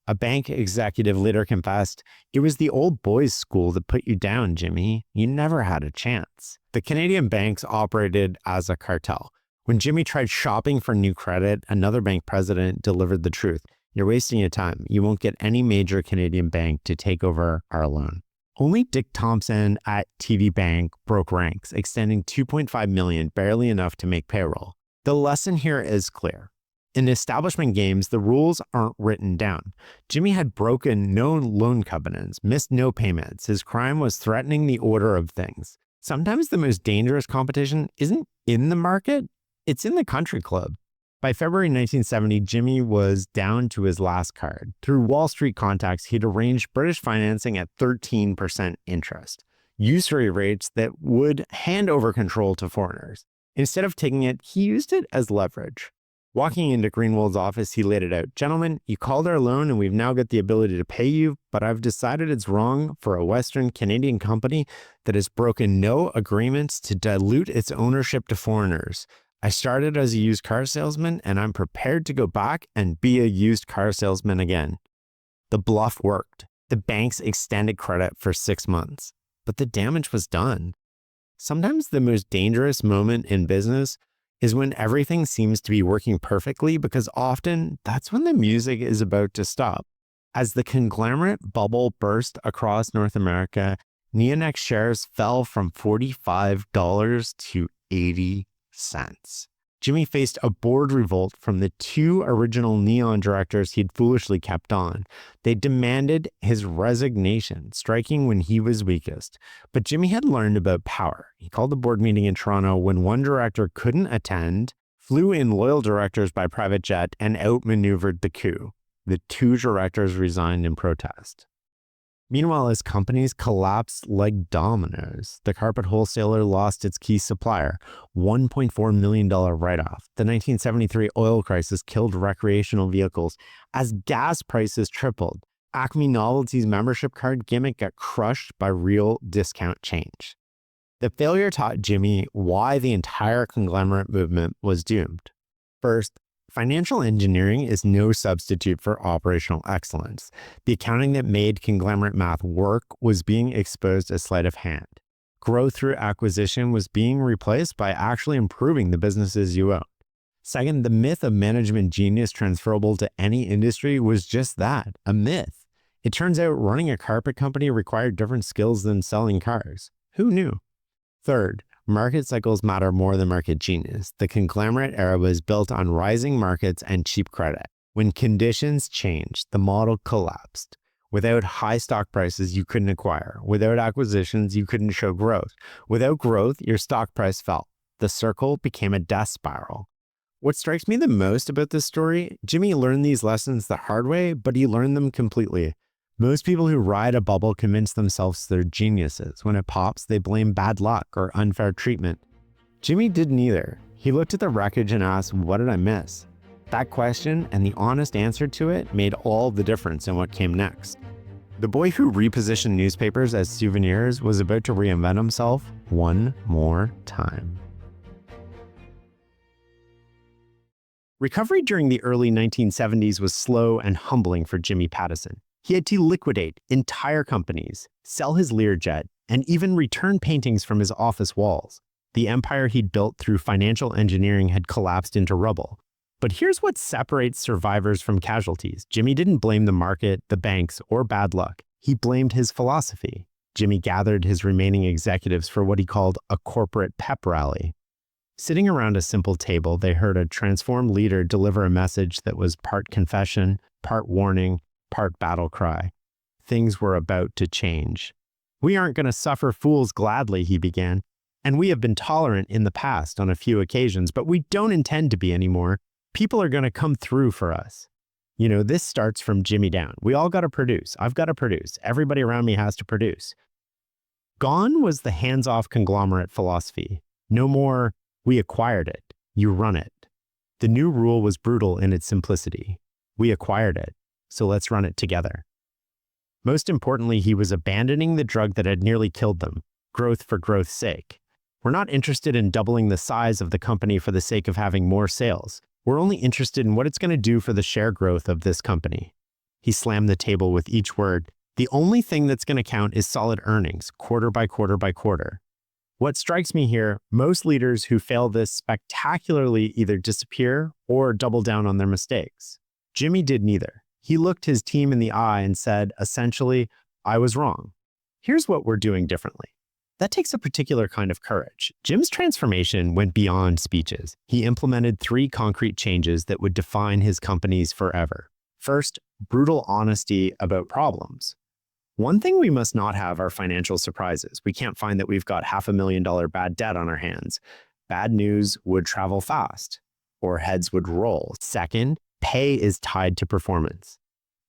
Speaker 2: A bank executive later confessed, "It was the old boys' school that put you down, Jimmy. You never had a chance." The Canadian banks operated as a cartel. When Jimmy tried shopping for new credit, another bank president delivered the truth. You're wasting your time. You won't get any major Canadian bank to take over our loan. Only Dick Thompson at TD Bank broke ranks, extending $2.5 million, barely enough to make payroll. The lesson here is clear. In establishment games, the rules aren't written down. Jimmy had broken no loan covenants, missed no payments. His crime was threatening the order of things. Sometimes the most dangerous competition isn't in the market, it's in the country club. By February 1970, Jimmy was down to his last card. Through Wall Street contacts, he'd arranged British financing at 13% interest, usury rates that would hand over control to foreigners. Instead of taking it, he used it as leverage. Walking into Greenwald's office, he laid it out. Gentlemen, you called our loan and we've now got the ability to pay you, but I've decided it's wrong for a Western Canadian company that has broken no agreements to dilute its ownership to foreigners. I started as a used car salesman, and I'm prepared to go back and be a used car salesman again. The bluff worked. The banks extended credit for 6 months, but the damage was done. Sometimes the most dangerous moment in business is when everything seems to be working perfectly, because often that's when the music is about to stop. As the conglomerate bubble burst across North America, Neonuc shares fell from $45 to 80 cents. Jimmy faced a board revolt from the two original Neon directors he'd foolishly kept on. They demanded his resignation, striking when he was weakest. But Jimmy had learned about power. He called a board meeting in Toronto when one director couldn't attend, flew in loyal directors by private jet, and outmaneuvered the coup. The two directors resigned in protest. Meanwhile, as companies collapsed like dominoes, the carpet wholesaler lost its key supplier, $1.4 million write-off. The 1973 oil crisis killed recreational vehicles. As gas prices tripled, Acme Novelty's membership card gimmick got crushed by real discount change. The failure taught Jimmy why the entire conglomerate movement was doomed. First, financial engineering is no substitute for operational excellence. The accounting that made conglomerate math work was being exposed as sleight of hand. Growth through acquisition was being replaced by actually improving the businesses you own. Second, the myth of management genius transferable to any industry was just that, a myth. It turns out running a carpet company required different skills than selling cars. Who knew? Third, market cycles matter more than market genius. The conglomerate era was built on rising markets and cheap credit. When conditions changed, the model collapsed. Without high stock prices, you couldn't acquire. Without acquisitions, you couldn't show growth. Without growth, your stock price fell. The circle became a death spiral. What strikes me the most about this story, Jimmy learned these lessons the hard way, but he learned them completely. Most people who ride a bubble convince themselves they're geniuses. When it pops, they blame bad luck or unfair treatment. Jimmy did neither. He looked at the wreckage and asked, what did I miss? That question and the honest answer to it made all the difference in what came next. The boy who repositioned newspapers as souvenirs was about to reinvent himself one more time. Recovery during the early 1970s was slow and humbling for Jimmy Pattison. He had to liquidate entire companies, sell his Learjet, and even return paintings from his office walls. The empire he'd built through financial engineering had collapsed into rubble. But here's what separates survivors from casualties. Jimmy didn't blame the market, the banks, or bad luck. He blamed his philosophy. Jimmy gathered his remaining executives for what he called a corporate pep rally. Sitting around a simple table, they heard a transformed leader deliver a message that was part confession, part warning, part battle cry. Things were about to change. We aren't going to suffer fools gladly, he began. And we have been tolerant in the past on a few occasions, but we don't intend to be anymore. People are going to come through for us. You know, this starts from Jimmy down. We all got to produce. I've got to produce. Everybody around me has to produce. Gone was the hands-off conglomerate philosophy. No more, we acquired it. You run it. The new rule was brutal in its simplicity. We acquired it, so let's run it together. Most importantly, he was abandoning the drug that had nearly killed them, growth for growth's sake. We're not interested in doubling the size of the company for the sake of having more sales. We're only interested in what it's going to do for the share growth of this company. He slammed the table with each word. The only thing that's going to count is solid earnings, quarter by quarter by quarter. What strikes me here, most leaders who fail this spectacularly either disappear or double down on their mistakes. Jimmy did neither. He looked his team in the eye and said, essentially, I was wrong. Here's what we're doing differently. That takes a particular kind of courage. Jim's transformation went beyond speeches. He implemented 3 concrete changes that would define his companies forever. First, brutal honesty about problems. One thing we must not have are financial surprises. We can't find that we've got $500,000 bad debt on our hands. Bad news would travel fast, or heads would roll. Second, pay is tied to performance.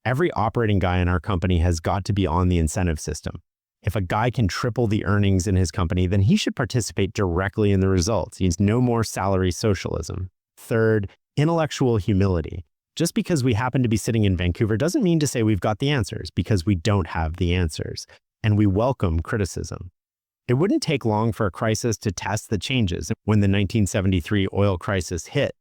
Speaker 2: Every operating guy in our company has got to be on the incentive system. If a guy can triple the earnings in his company, then he should participate directly in the results. He's no more salary socialism. Third, intellectual humility. Just because we happen to be sitting in Vancouver doesn't mean to say we've got the answers, because we don't have the answers. And we welcome criticism. It wouldn't take long for a crisis to test the changes. When the 1973 oil crisis hit,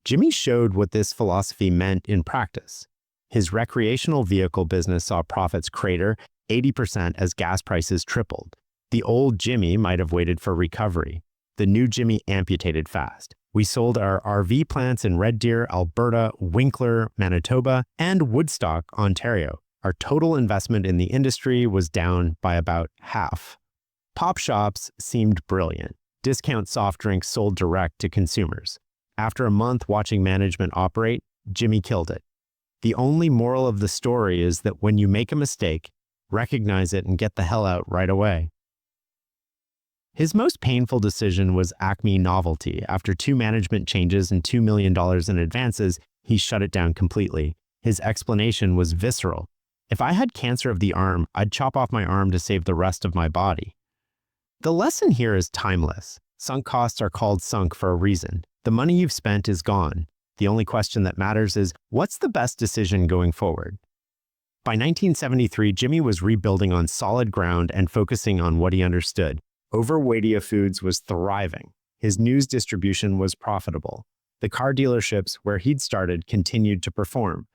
Speaker 2: Jimmy showed what this philosophy meant in practice. His recreational vehicle business saw profits crater 80% as gas prices tripled. The old Jimmy might have waited for recovery. The new Jimmy amputated fast. We sold our RV plants in Red Deer, Alberta, Winkler, Manitoba, and Woodstock, Ontario. Our total investment in the industry was down by about half. Pop shops seemed brilliant. Discount soft drinks sold direct to consumers. After a month watching management operate, Jimmy killed it. The only moral of the story is that when you make a mistake, recognize it and get the hell out right away. His most painful decision was Acme Novelty. After 2 management changes and $2 million in advances, he shut it down completely. His explanation was visceral. If I had cancer of the arm, I'd chop off my arm to save the rest of my body. The lesson here is timeless. Sunk costs are called sunk for a reason. The money you've spent is gone. The only question that matters is, what's the best decision going forward? By 1973, Jimmy was rebuilding on solid ground and focusing on what he understood. Overweightia Foods was thriving. His news distribution was profitable. The car dealerships where he'd started continued to perform.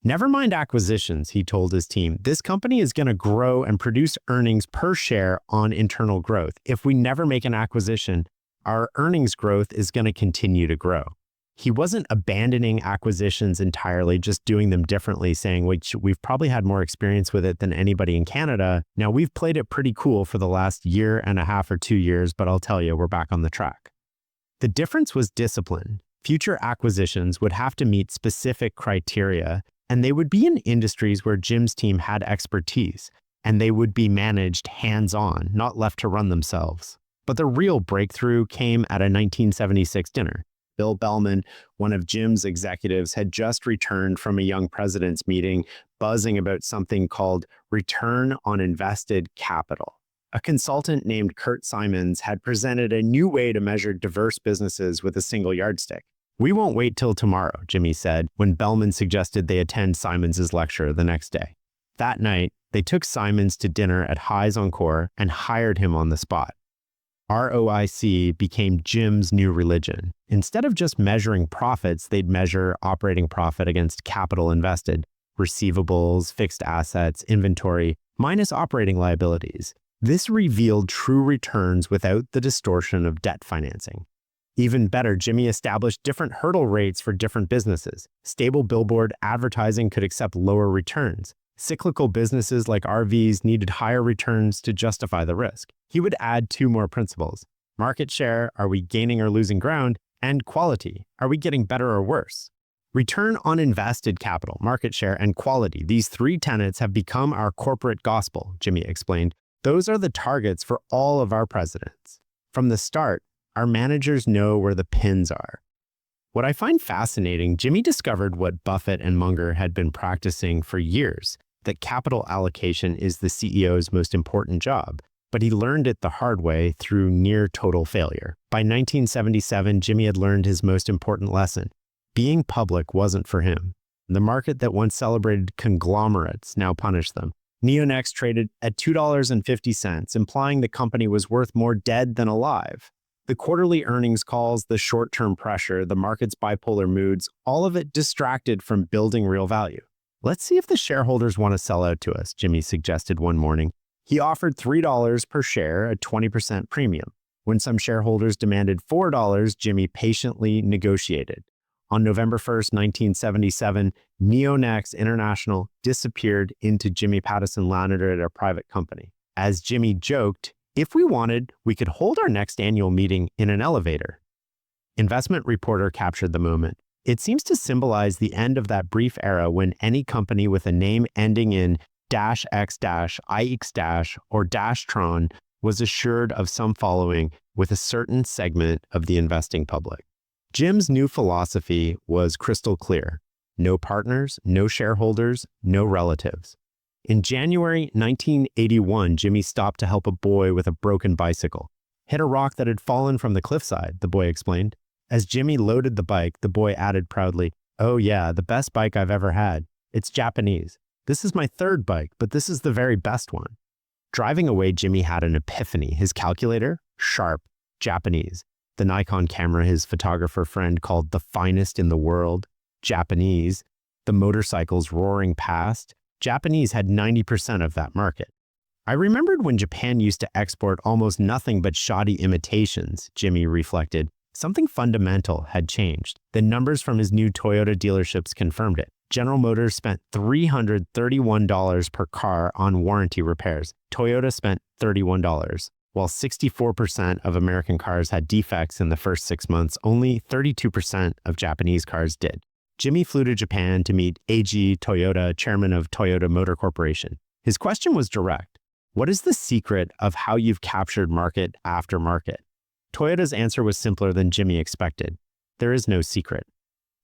Speaker 2: Never mind acquisitions, he told his team. This company is going to grow and produce earnings per share on internal growth. If we never make an acquisition, our earnings growth is going to continue to grow. He wasn't abandoning acquisitions entirely, just doing them differently, saying, which we've probably had more experience with it than anybody in Canada. Now, we've played it pretty cool for the last year and a half or 2 years, but I'll tell you, we're back on the track. The difference was discipline. Future acquisitions would have to meet specific criteria, and they would be in industries where Jim's team had expertise, and they would be managed hands-on, not left to run themselves. But the real breakthrough came at a 1976 dinner. Bill Bellman, one of Jim's executives, had just returned from a young president's meeting, buzzing about something called return on invested capital. A consultant named Kurt Simons had presented a new way to measure diverse businesses with a single yardstick. "We won't wait till tomorrow," Jimmy said, when Bellman suggested they attend Simons's lecture the next day. That night, they took Simons to dinner at High's Encore and hired him on the spot. ROIC became Jim's new religion. Instead of just measuring profits, they'd measure operating profit against capital invested, receivables, fixed assets, inventory, minus operating liabilities. This revealed true returns without the distortion of debt financing. Even better, Jimmy established different hurdle rates for different businesses. Stable billboard advertising could accept lower returns. Cyclical businesses like RVs needed higher returns to justify the risk. He would add 2 more principles: market share, are we gaining or losing ground, and quality, are we getting better or worse? Return on invested capital, market share, and quality, these 3 tenets have become our corporate gospel, Jimmy explained. Those are the targets for all of our presidents. From the start, our managers know where the pins are. What I find fascinating, Jimmy discovered what Buffett and Munger had been practicing for years, that capital allocation is the CEO's most important job, but he learned it the hard way through near total failure. By 1977, Jimmy had learned his most important lesson. Being public wasn't for him. The market that once celebrated conglomerates now punished them. Neonext traded at $2.50, implying the company was worth more dead than alive. The quarterly earnings calls, the short-term pressure, the market's bipolar moods, all of it distracted from building real value. "Let's see if the shareholders want to sell out to us," Jimmy suggested one morning. He offered $3 per share, a 20% premium. When some shareholders demanded $4, Jimmy patiently negotiated. On November 1st, 1977, Neonext International disappeared into Jimmy Pattison landed at a private company. As Jimmy joked, "If we wanted, we could hold our next annual meeting in an elevator." Investment Reporter captured the moment. It seems to symbolize the end of that brief era when any company with a name ending in -x-, -ix- or -tron was assured of some following with a certain segment of the investing public. Jim's new philosophy was crystal clear: no partners, no shareholders, no relatives. In January 1981, Jimmy stopped to help a boy with a broken bicycle. "Hit a rock that had fallen from the cliffside," the boy explained. As Jimmy loaded the bike, the boy added proudly, "Oh yeah, the best bike I've ever had. It's Japanese. This is my 3rd bike, but this is the very best one." Driving away, Jimmy had an epiphany. His calculator? Sharp. Japanese. The Nikon camera his photographer friend called the finest in the world? Japanese. The motorcycles roaring past? Japanese had 90% of that market. "I remembered when Japan used to export almost nothing but shoddy imitations," Jimmy reflected. Something fundamental had changed. The numbers from his new Toyota dealerships confirmed it. General Motors spent $331 per car on warranty repairs. Toyota spent $31. While 64% of American cars had defects in the first 6 months, only 32% of Japanese cars did. Jimmy flew to Japan to meet Eiji Toyoda, chairman of Toyota Motor Corporation. His question was direct. "What is the secret of how you've captured market after market?" Toyota's answer was simpler than Jimmy expected. "There is no secret.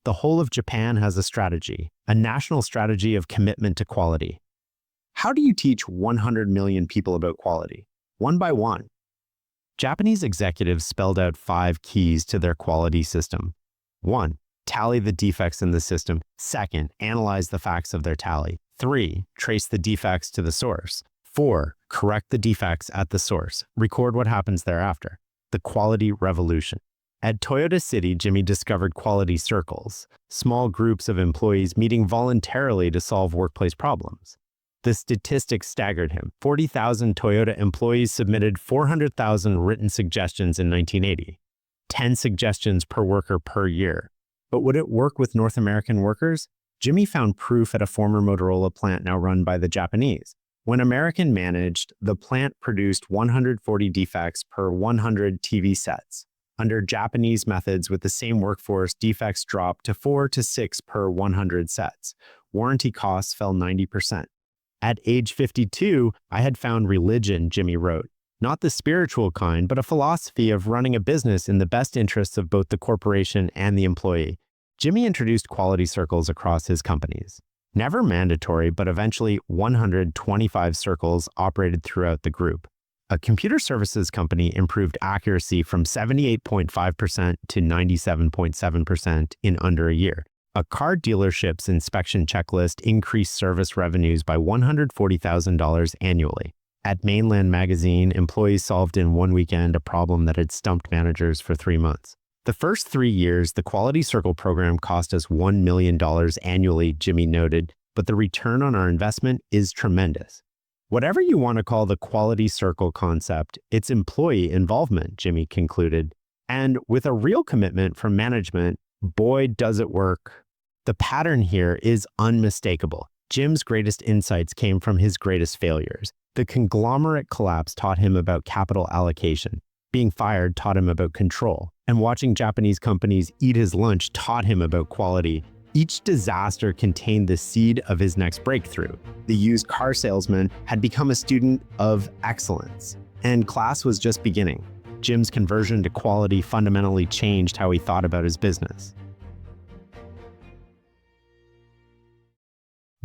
Speaker 2: The whole of Japan has a strategy, a national strategy of commitment to quality." How do you teach 100 million people about quality? One by one. Japanese executives spelled out 5 keys to their quality system. 1. Tally the defects in the system. 2, analyze the facts of their tally. 3, trace the defects to the source. 4, correct the defects at the source. Record what happens thereafter. The quality revolution. At Toyota City, Jimmy discovered quality circles, small groups of employees meeting voluntarily to solve workplace problems. The statistics staggered him. 40,000 Toyota employees submitted 400,000 written suggestions in 1980, 10 suggestions per worker per year. But would it work with North American workers? Jimmy found proof at a former Motorola plant now run by the Japanese. When American managed, the plant produced 140 defects per 100 TV sets. Under Japanese methods with the same workforce, defects dropped to 4 to 6 per 100 sets. Warranty costs fell 90%. At age 52, I had found religion, Jimmy wrote. Not the spiritual kind, but a philosophy of running a business in the best interests of both the corporation and the employee. Jimmy introduced quality circles across his companies. Never mandatory, but eventually 125 circles operated throughout the group. A computer services company improved accuracy from 78.5% to 97.7% in under a year. A car dealership's inspection checklist increased service revenues by $140,000 annually. At Mainland Magazine, employees solved in one weekend a problem that had stumped managers for 3 months. The first 3 years, the Quality Circle program cost us $1 million annually, Jimmy noted, but the return on our investment is tremendous. Whatever you want to call the Quality Circle concept, it's employee involvement, Jimmy concluded. And with a real commitment from management, boy, does it work. The pattern here is unmistakable. Jim's greatest insights came from his greatest failures. The conglomerate collapse taught him about capital allocation. Being fired taught him about control. And watching Japanese companies eat his lunch taught him about quality. Each disaster contained the seed of his next breakthrough. The used car salesman had become a student of excellence, and class was just beginning. Jim's conversion to quality fundamentally changed how he thought about his business.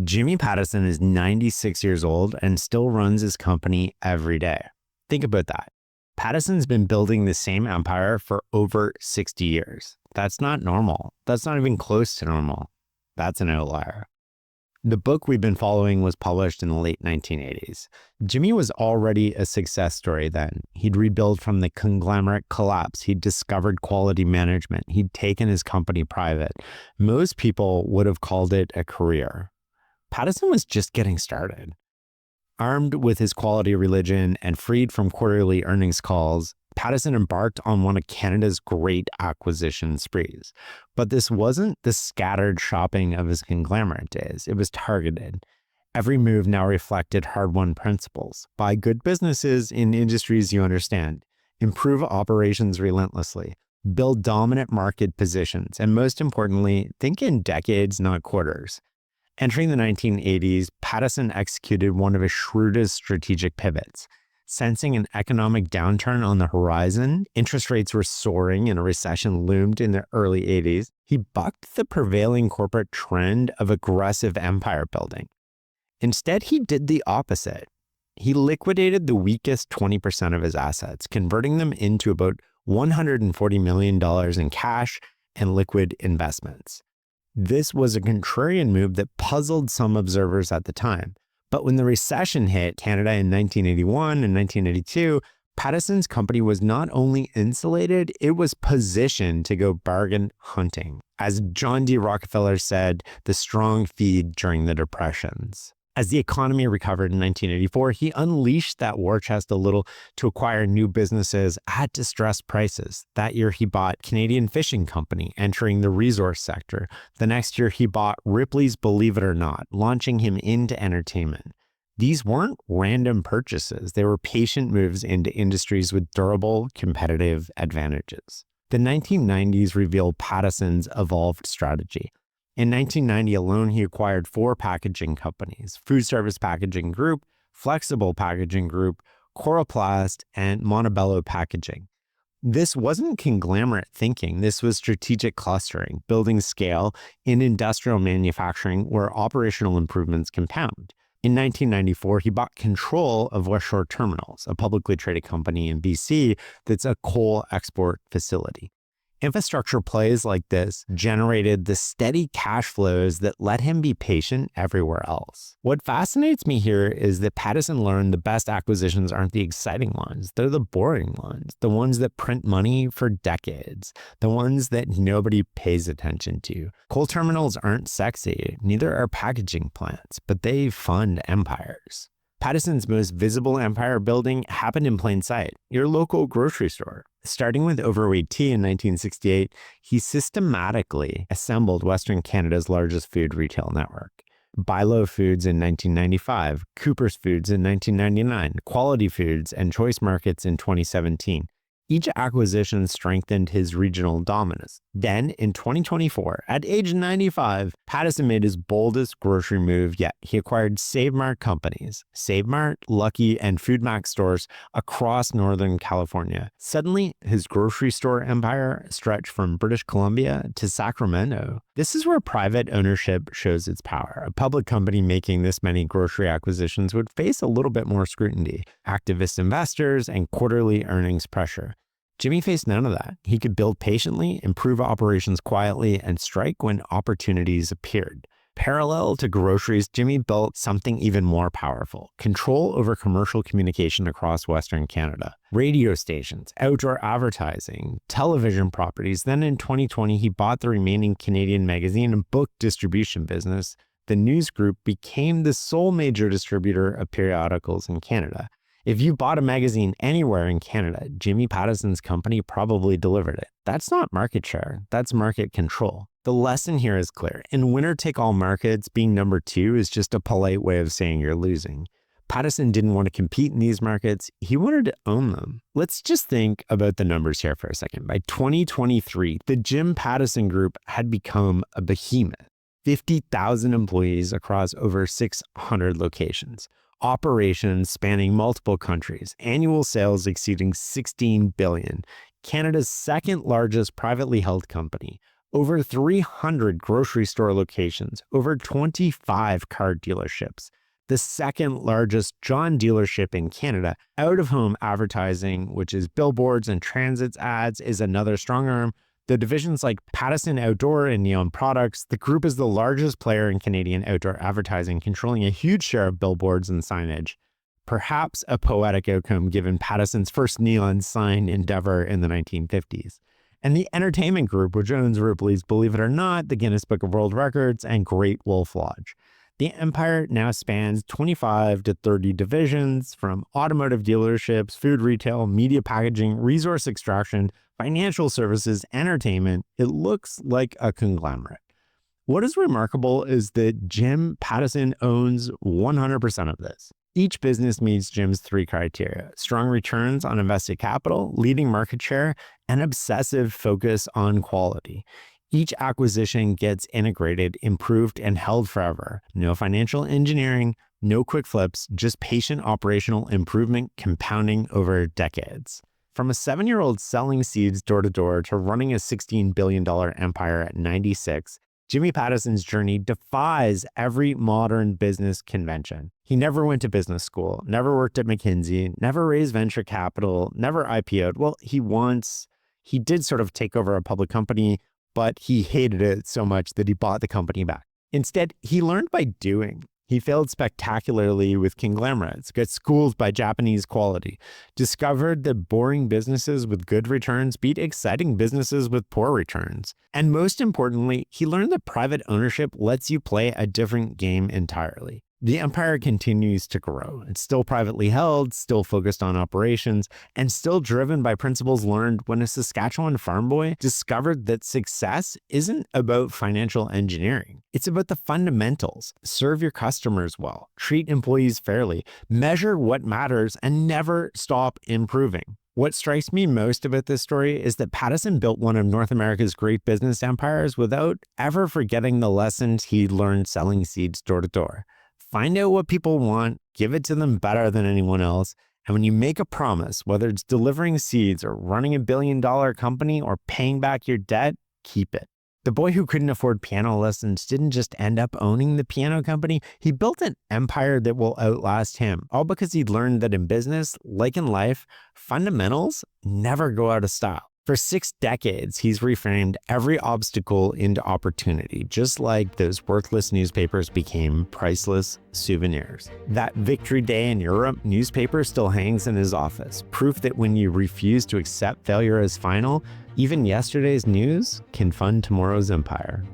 Speaker 2: Jimmy Pattison is 96 years old and still runs his company every day. Think about that. Pattison's been building the same empire for over 60 years. That's not normal. That's not even close to normal. That's an outlier. The book we've been following was published in the late 1980s. Jimmy was already a success story then. He'd rebuilt from the conglomerate collapse. He'd discovered quality management. He'd taken his company private. Most people would have called it a career. Pattison was just getting started. Armed with his quality religion and freed from quarterly earnings calls, Pattison embarked on one of Canada's great acquisition sprees. But this wasn't the scattered shopping of his conglomerate days. It was targeted. Every move now reflected hard-won principles. Buy good businesses in industries you understand. Improve operations relentlessly. Build dominant market positions. And most importantly, think in decades, not quarters. Entering the 1980s, Pattison executed one of his shrewdest strategic pivots. Sensing an economic downturn on the horizon, interest rates were soaring and a recession loomed in the early 80s, he bucked the prevailing corporate trend of aggressive empire building. Instead, he did the opposite. He liquidated the weakest 20% of his assets, converting them into about $140 million in cash and liquid investments. This was a contrarian move that puzzled some observers at the time. But when the recession hit Canada in 1981 and 1982, Pattison's company was not only insulated, it was positioned to go bargain hunting. As John D. Rockefeller said, the strong feed during the depressions. As the economy recovered in 1984, he unleashed that war chest a little to acquire new businesses at distressed prices. That year, he bought Canadian Fishing Company, entering the resource sector. The next year, he bought Ripley's Believe It or Not, launching him into entertainment. These weren't random purchases. They were patient moves into industries with durable competitive advantages. The 1990s revealed Pattison's evolved strategy. In 1990 alone, he acquired 4 packaging companies: Food Service Packaging Group, Flexible Packaging Group, Coroplast, and Montebello Packaging. This wasn't conglomerate thinking. This was strategic clustering, building scale in industrial manufacturing where operational improvements compound. In 1994, he bought control of West Shore Terminals, a publicly traded company in BC that's a coal export facility. Infrastructure plays like this generated the steady cash flows that let him be patient everywhere else. What fascinates me here is that Pattison learned the best acquisitions aren't the exciting ones. They're the boring ones, the ones that print money for decades, the ones that nobody pays attention to. Coal terminals aren't sexy, neither are packaging plants, but they fund empires. Pattison's most visible empire building happened in plain sight, your local grocery store. Starting with overweight tea in 1968, he systematically assembled Western Canada's largest food retail network. Bilo Foods in 1995, Cooper's Foods in 1999, Quality Foods, and Choice Markets in 2017. Each acquisition strengthened his regional dominance. Then, in 2024, at age 95, Pattison made his boldest grocery move yet. He acquired Save Mart companies, Save Mart, Lucky, and Food Max stores across Northern California. Suddenly, his grocery store empire stretched from British Columbia to Sacramento. This is where private ownership shows its power. A public company making this many grocery acquisitions would face a little bit more scrutiny, activist investors, and quarterly earnings pressure. Jimmy faced none of that. He could build patiently, improve operations quietly, and strike when opportunities appeared. Parallel to groceries, Jimmy built something even more powerful: control over commercial communication across Western Canada. Radio stations, outdoor advertising, television properties. Then in 2020, he bought the remaining Canadian magazine and book distribution business. The News Group became the sole major distributor of periodicals in Canada. If you bought a magazine anywhere in Canada, Jimmy Pattison's company probably delivered it. That's not market share, that's market control. The lesson here is clear. In winner-take-all markets, being number two is just a polite way of saying you're losing. Pattison didn't want to compete in these markets, he wanted to own them. Let's just think about the numbers here for a second. By 2023, the Jim Pattison Group had become a behemoth. 50,000 employees across over 600 locations. Operations spanning multiple countries, annual sales exceeding $16 billion, Canada's second largest privately held company, over 300 grocery store locations, over 25 car dealerships, the second largest John dealership in Canada. Out-of-home advertising, which is billboards and transit ads, is another strong arm. The divisions like Pattison Outdoor and Neon Products, the group is the largest player in Canadian outdoor advertising, controlling a huge share of billboards and signage. Perhaps a poetic outcome given Pattison's first neon sign endeavor in the 1950s. And the entertainment group, which owns Ripley's Believe It or Not, the Guinness Book of World Records, and Great Wolf Lodge. The empire now spans 25 to 30 divisions, from automotive dealerships, food retail, media packaging, resource extraction, financial services, entertainment. It looks like a conglomerate. What is remarkable is that Jim Pattison owns 100% of this. Each business meets Jim's three criteria: strong returns on invested capital, leading market share, and obsessive focus on quality. Each acquisition gets integrated, improved, and held forever. No financial engineering, no quick flips, just patient operational improvement compounding over decades. From a 7-year-old selling seeds door to door to running a $16 billion empire at 96, Jimmy Pattison's journey defies every modern business convention. He never went to business school, never worked at McKinsey, never raised venture capital, never IPO'd. Well, he did sort of take over a public company, but he hated it so much that he bought the company back. Instead, he learned by doing. He failed spectacularly with conglomerates, got schooled by Japanese quality, discovered that boring businesses with good returns beat exciting businesses with poor returns. And most importantly, he learned that private ownership lets you play a different game entirely. The empire continues to grow. It's still privately held, still focused on operations, and still driven by principles learned when a Saskatchewan farm boy discovered that success isn't about financial engineering. It's about the fundamentals. Serve your customers well, treat employees fairly, measure what matters, and never stop improving. What strikes me most about this story is that Pattison built one of North America's great business empires without ever forgetting the lessons he learned selling seeds door to door. Find out what people want, give it to them better than anyone else, and when you make a promise, whether it's delivering seeds or running $1 billion company or paying back your debt, keep it. The boy who couldn't afford piano lessons didn't just end up owning the piano company, he built an empire that will outlast him, all because he'd learned that in business, like in life, fundamentals never go out of style. For 6 decades, he's reframed every obstacle into opportunity, just like those worthless newspapers became priceless souvenirs. That Victory Day in Europe newspaper still hangs in his office, proof that when you refuse to accept failure as final, even yesterday's news can fund tomorrow's empire.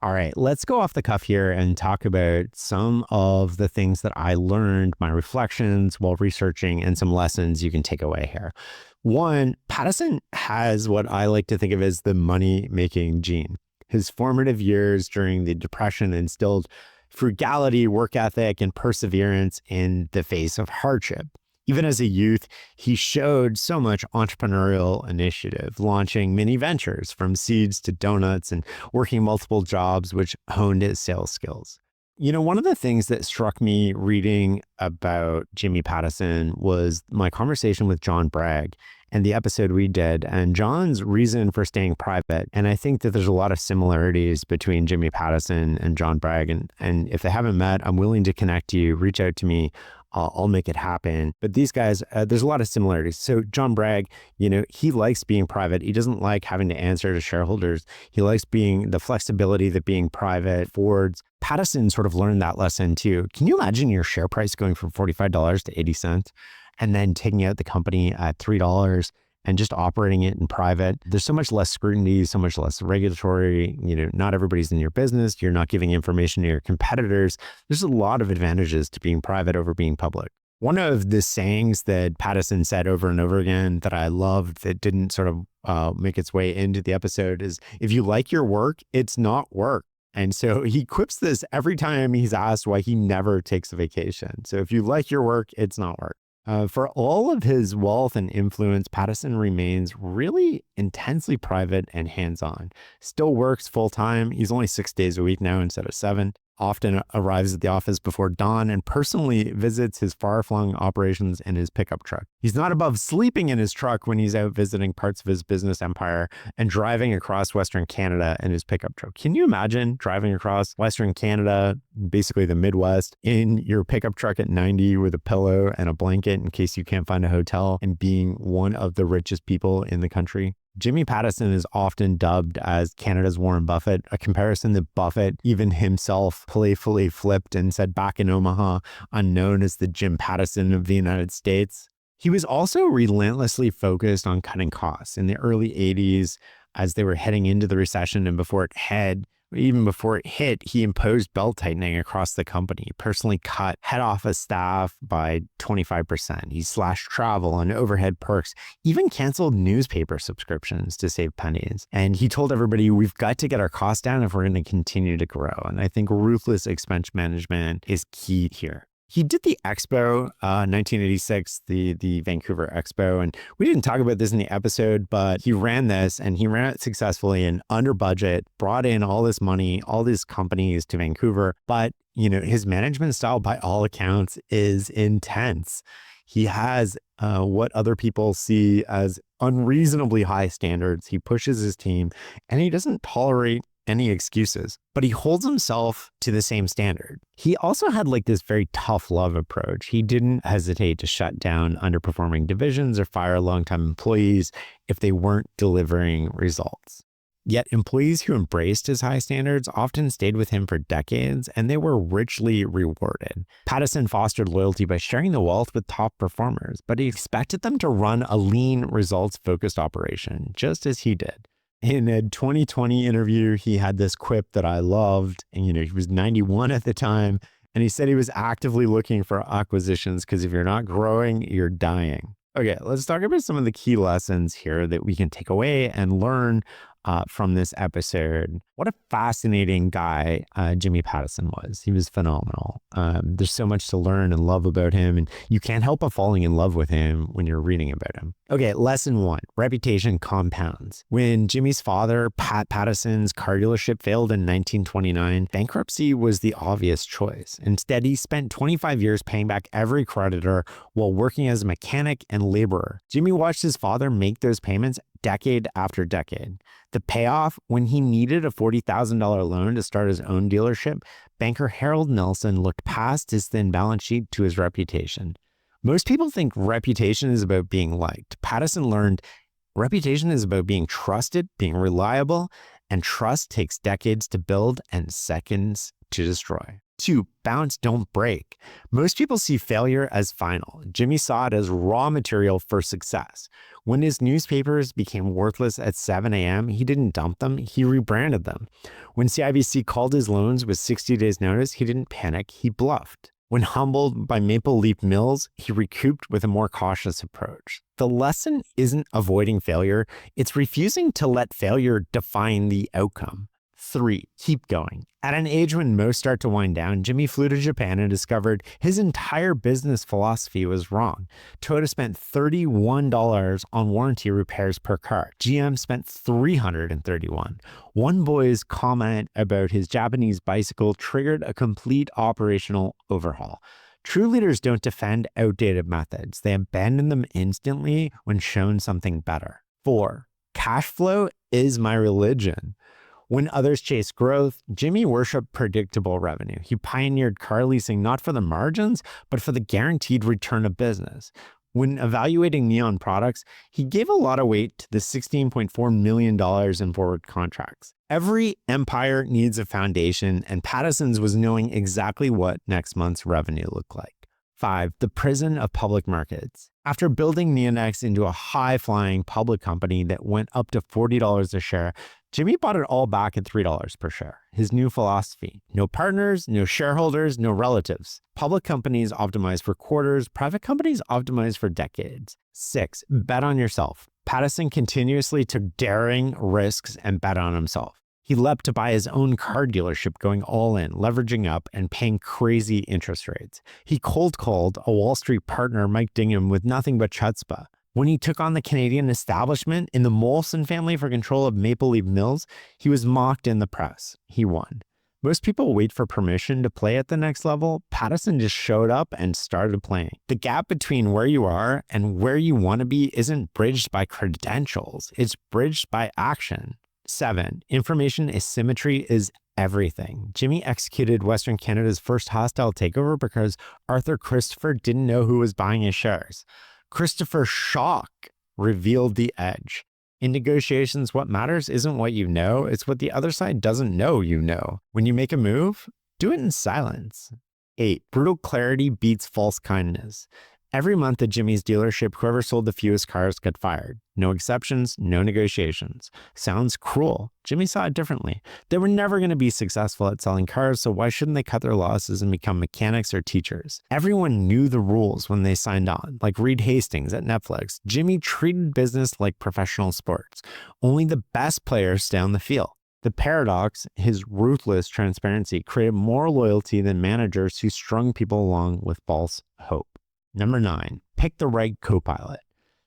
Speaker 2: All right, let's go off the cuff here and talk about some of the things that I learned, my reflections while researching, and some lessons you can take away here. One, Pattison has what I like to think of as the money-making gene. His formative years during the Depression instilled frugality, work ethic, and perseverance in the face of hardship. Even as a youth, he showed so much entrepreneurial initiative, launching many ventures from seeds to donuts and working multiple jobs, which honed his sales skills. You know, one of the things that struck me reading about Jimmy Pattison was my conversation with John Bragg and the episode we did, and John's reason for staying private. And I think that there's a lot of similarities between Jimmy Pattison and John Bragg. And if they haven't met, I'm willing to connect you, reach out to me. I'll make it happen. But these guys, there's a lot of similarities. So John Bragg, you know, he likes being private. He doesn't like having to answer to shareholders. He likes being the flexibility that being private affords. Pattison sort of learned that lesson too. Can you imagine your share price going from $45 to 80 cents and then taking out the company at $3 and just operating it in private? There's so much less scrutiny, so much less regulatory, you know, not everybody's in your business. You're not giving information to your competitors. There's a lot of advantages to being private over being public. One of the sayings that Pattison said over and over again that I loved that didn't sort of make its way into the episode is, if you like your work, it's not work. And so he quips this every time he's asked why he never takes a vacation. So if you like your work, it's not work. For all of his wealth and influence, Pattison remains really intensely private and hands-on. Still works full-time. He's only 6 days a week now instead of 7. Often arrives at the office before dawn and personally visits his far-flung operations in his pickup truck. He's not above sleeping in his truck when he's out visiting parts of his business empire and driving across Western Canada in his pickup truck. Can you imagine driving across Western Canada, basically the Midwest, in your pickup truck at 90 with a pillow and a blanket in case you can't find a hotel and being one of the richest people in the country? Jimmy Pattison is often dubbed as Canada's Warren Buffett, a comparison that Buffett even himself playfully flipped and said back in Omaha, unknown as the Jim Pattison of the United States. He was also relentlessly focused on cutting costs in the early 80s as they were heading into the recession, and even before it hit, he imposed belt tightening across the company, personally cut head office staff by 25%. He slashed travel and overhead perks, even canceled newspaper subscriptions to save pennies. And he told everybody, we've got to get our costs down if we're going to continue to grow. And I think ruthless expense management is key here. He did the Expo, 1986, the Vancouver Expo. And we didn't talk about this in the episode, but he ran this and he ran it successfully and under budget, brought in all this money, all these companies to Vancouver. But, you know, his management style, by all accounts, is intense. He has what other people see as unreasonably high standards. He pushes his team and he doesn't tolerate any excuses, but he holds himself to the same standard. He also had like this very tough love approach. He didn't hesitate to shut down underperforming divisions or fire longtime employees if they weren't delivering results. Yet employees who embraced his high standards often stayed with him for decades, and they were richly rewarded. Pattison fostered loyalty by sharing the wealth with top performers, but he expected them to run a lean, results-focused operation, just as he did. In a 2020 interview, he had this quip that I loved. And, you know, he was 91 at the time. And he said he was actively looking for acquisitions because if you're not growing, you're dying. Okay, let's talk about some of the key lessons here that we can take away and learn from this episode. What a fascinating guy Jimmy Pattison was. He was phenomenal. There's so much to learn and love about him, and you can't help but falling in love with him when you're reading about him. Okay, lesson 1, reputation compounds. When Jimmy's father, Pat Pattison's car dealership failed in 1929, bankruptcy was the obvious choice. Instead, he spent 25 years paying back every creditor while working as a mechanic and laborer. Jimmy watched his father make those payments decade after decade. The payoff, when he needed a $40,000 loan to start his own dealership, banker Harold Nelson looked past his thin balance sheet to his reputation. Most people think reputation is about being liked. Pattison learned reputation is about being trusted, being reliable, and trust takes decades to build and seconds to destroy. 2, bounce, don't break. Most people see failure as final. Jimmy saw it as raw material for success. When his newspapers became worthless at 7 a.m., he didn't dump them, he rebranded them. When CIBC called his loans with 60 days notice, he didn't panic, he bluffed. When humbled by Maple Leaf Mills, he recouped with a more cautious approach. The lesson isn't avoiding failure, it's refusing to let failure define the outcome. 3, keep going. At an age when most start to wind down, Jimmy flew to Japan and discovered his entire business philosophy was wrong. Toyota spent $31 on warranty repairs per car. GM spent $331. One boy's comment about his Japanese bicycle triggered a complete operational overhaul. True leaders don't defend outdated methods. They abandon them instantly when shown something better. 4, cash flow is my religion. When others chase growth, Jimmy worshiped predictable revenue. He pioneered car leasing not for the margins, but for the guaranteed return of business. When evaluating Neon products, he gave a lot of weight to the $16.4 million in forward contracts. Every empire needs a foundation, and Pattison's was knowing exactly what next month's revenue looked like. 5, the prison of public markets. After building Neonex into a high-flying public company that went up to $40 a share, Jimmy bought it all back at $3 per share. His new philosophy: no partners, no shareholders, no relatives. Public companies optimize for quarters, private companies optimize for decades. 6, bet on yourself. Pattison continuously took daring risks and bet on himself. He leapt to buy his own car dealership, going all in, leveraging up, and paying crazy interest rates. He cold called a Wall Street partner, Mike Dingham, with nothing but chutzpah. When he took on the Canadian establishment in the Molson family for control of Maple Leaf Mills, he was mocked in the press. He won. Most people wait for permission to play at the next level. Pattison just showed up and started playing. The gap between where you are and where you want to be isn't bridged by credentials. It's bridged by action. 7, information asymmetry is everything. Jimmy executed Western Canada's first hostile takeover because Arthur Christopher didn't know who was buying his shares. Christopher Shock revealed the edge. In negotiations, what matters isn't what you know, it's what the other side doesn't know you know. When you make a move, do it in silence. 8, brutal clarity beats false kindness. Every month at Jimmy's dealership, whoever sold the fewest cars got fired. No exceptions, no negotiations. Sounds cruel. Jimmy saw it differently. They were never going to be successful at selling cars, so why shouldn't they cut their losses and become mechanics or teachers? Everyone knew the rules when they signed on, like Reed Hastings at Netflix. Jimmy treated business like professional sports. Only the best players stay on the field. The paradox, his ruthless transparency, created more loyalty than managers who strung people along with false hope. Number 9, pick the right co-pilot.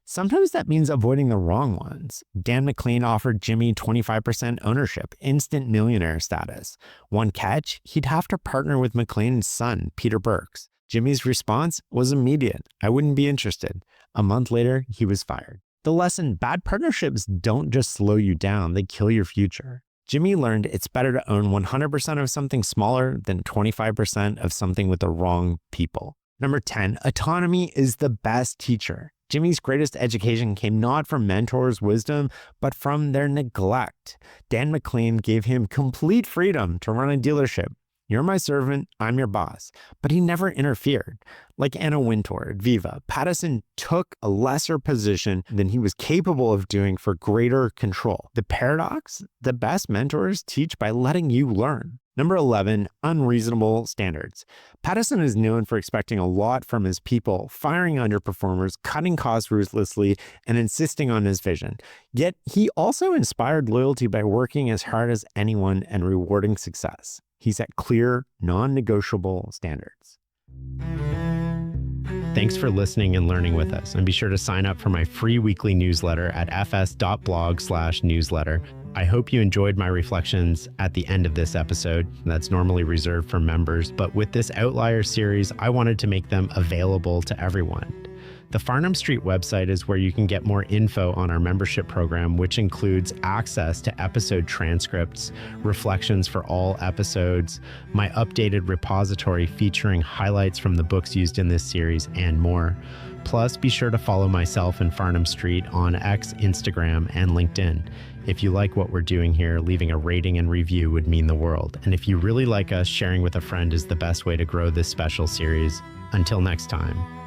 Speaker 2: Sometimes that means avoiding the wrong ones. Dan McLean offered Jimmy 25% ownership, instant millionaire status. One catch, he'd have to partner with McLean's son, Peter Burks. Jimmy's response was immediate. I wouldn't be interested. A month later, he was fired. The lesson: bad partnerships don't just slow you down, they kill your future. Jimmy learned it's better to own 100% of something smaller than 25% of something with the wrong people. Number 10, autonomy is the best teacher. Jimmy's greatest education came not from mentors' wisdom, but from their neglect. Dan McLean gave him complete freedom to run a dealership. You're my servant, I'm your boss. But he never interfered. Like Anna Wintour at Viva, Pattison took a lesser position than he was capable of doing for greater control. The paradox? The best mentors teach by letting you learn. Number 11, unreasonable standards. Pattison is known for expecting a lot from his people, firing underperformers, cutting costs ruthlessly, and insisting on his vision. Yet he also inspired loyalty by working as hard as anyone and rewarding success. He set clear, non-negotiable standards. Thanks for listening and learning with us, and be sure to sign up for my free weekly newsletter at fs.blog/newsletter. I hope you enjoyed my reflections at the end of this episode. That's normally reserved for members, but with this Outlier series, I wanted to make them available to everyone. The Farnham Street website is where you can get more info on our membership program, which includes access to episode transcripts, reflections for all episodes, my updated repository featuring highlights from the books used in this series, and more. Plus, be sure to follow myself and Farnham Street on X, Instagram, and LinkedIn. If you like what we're doing here, leaving a rating and review would mean the world. And if you really like us, sharing with a friend is the best way to grow this special series. Until next time.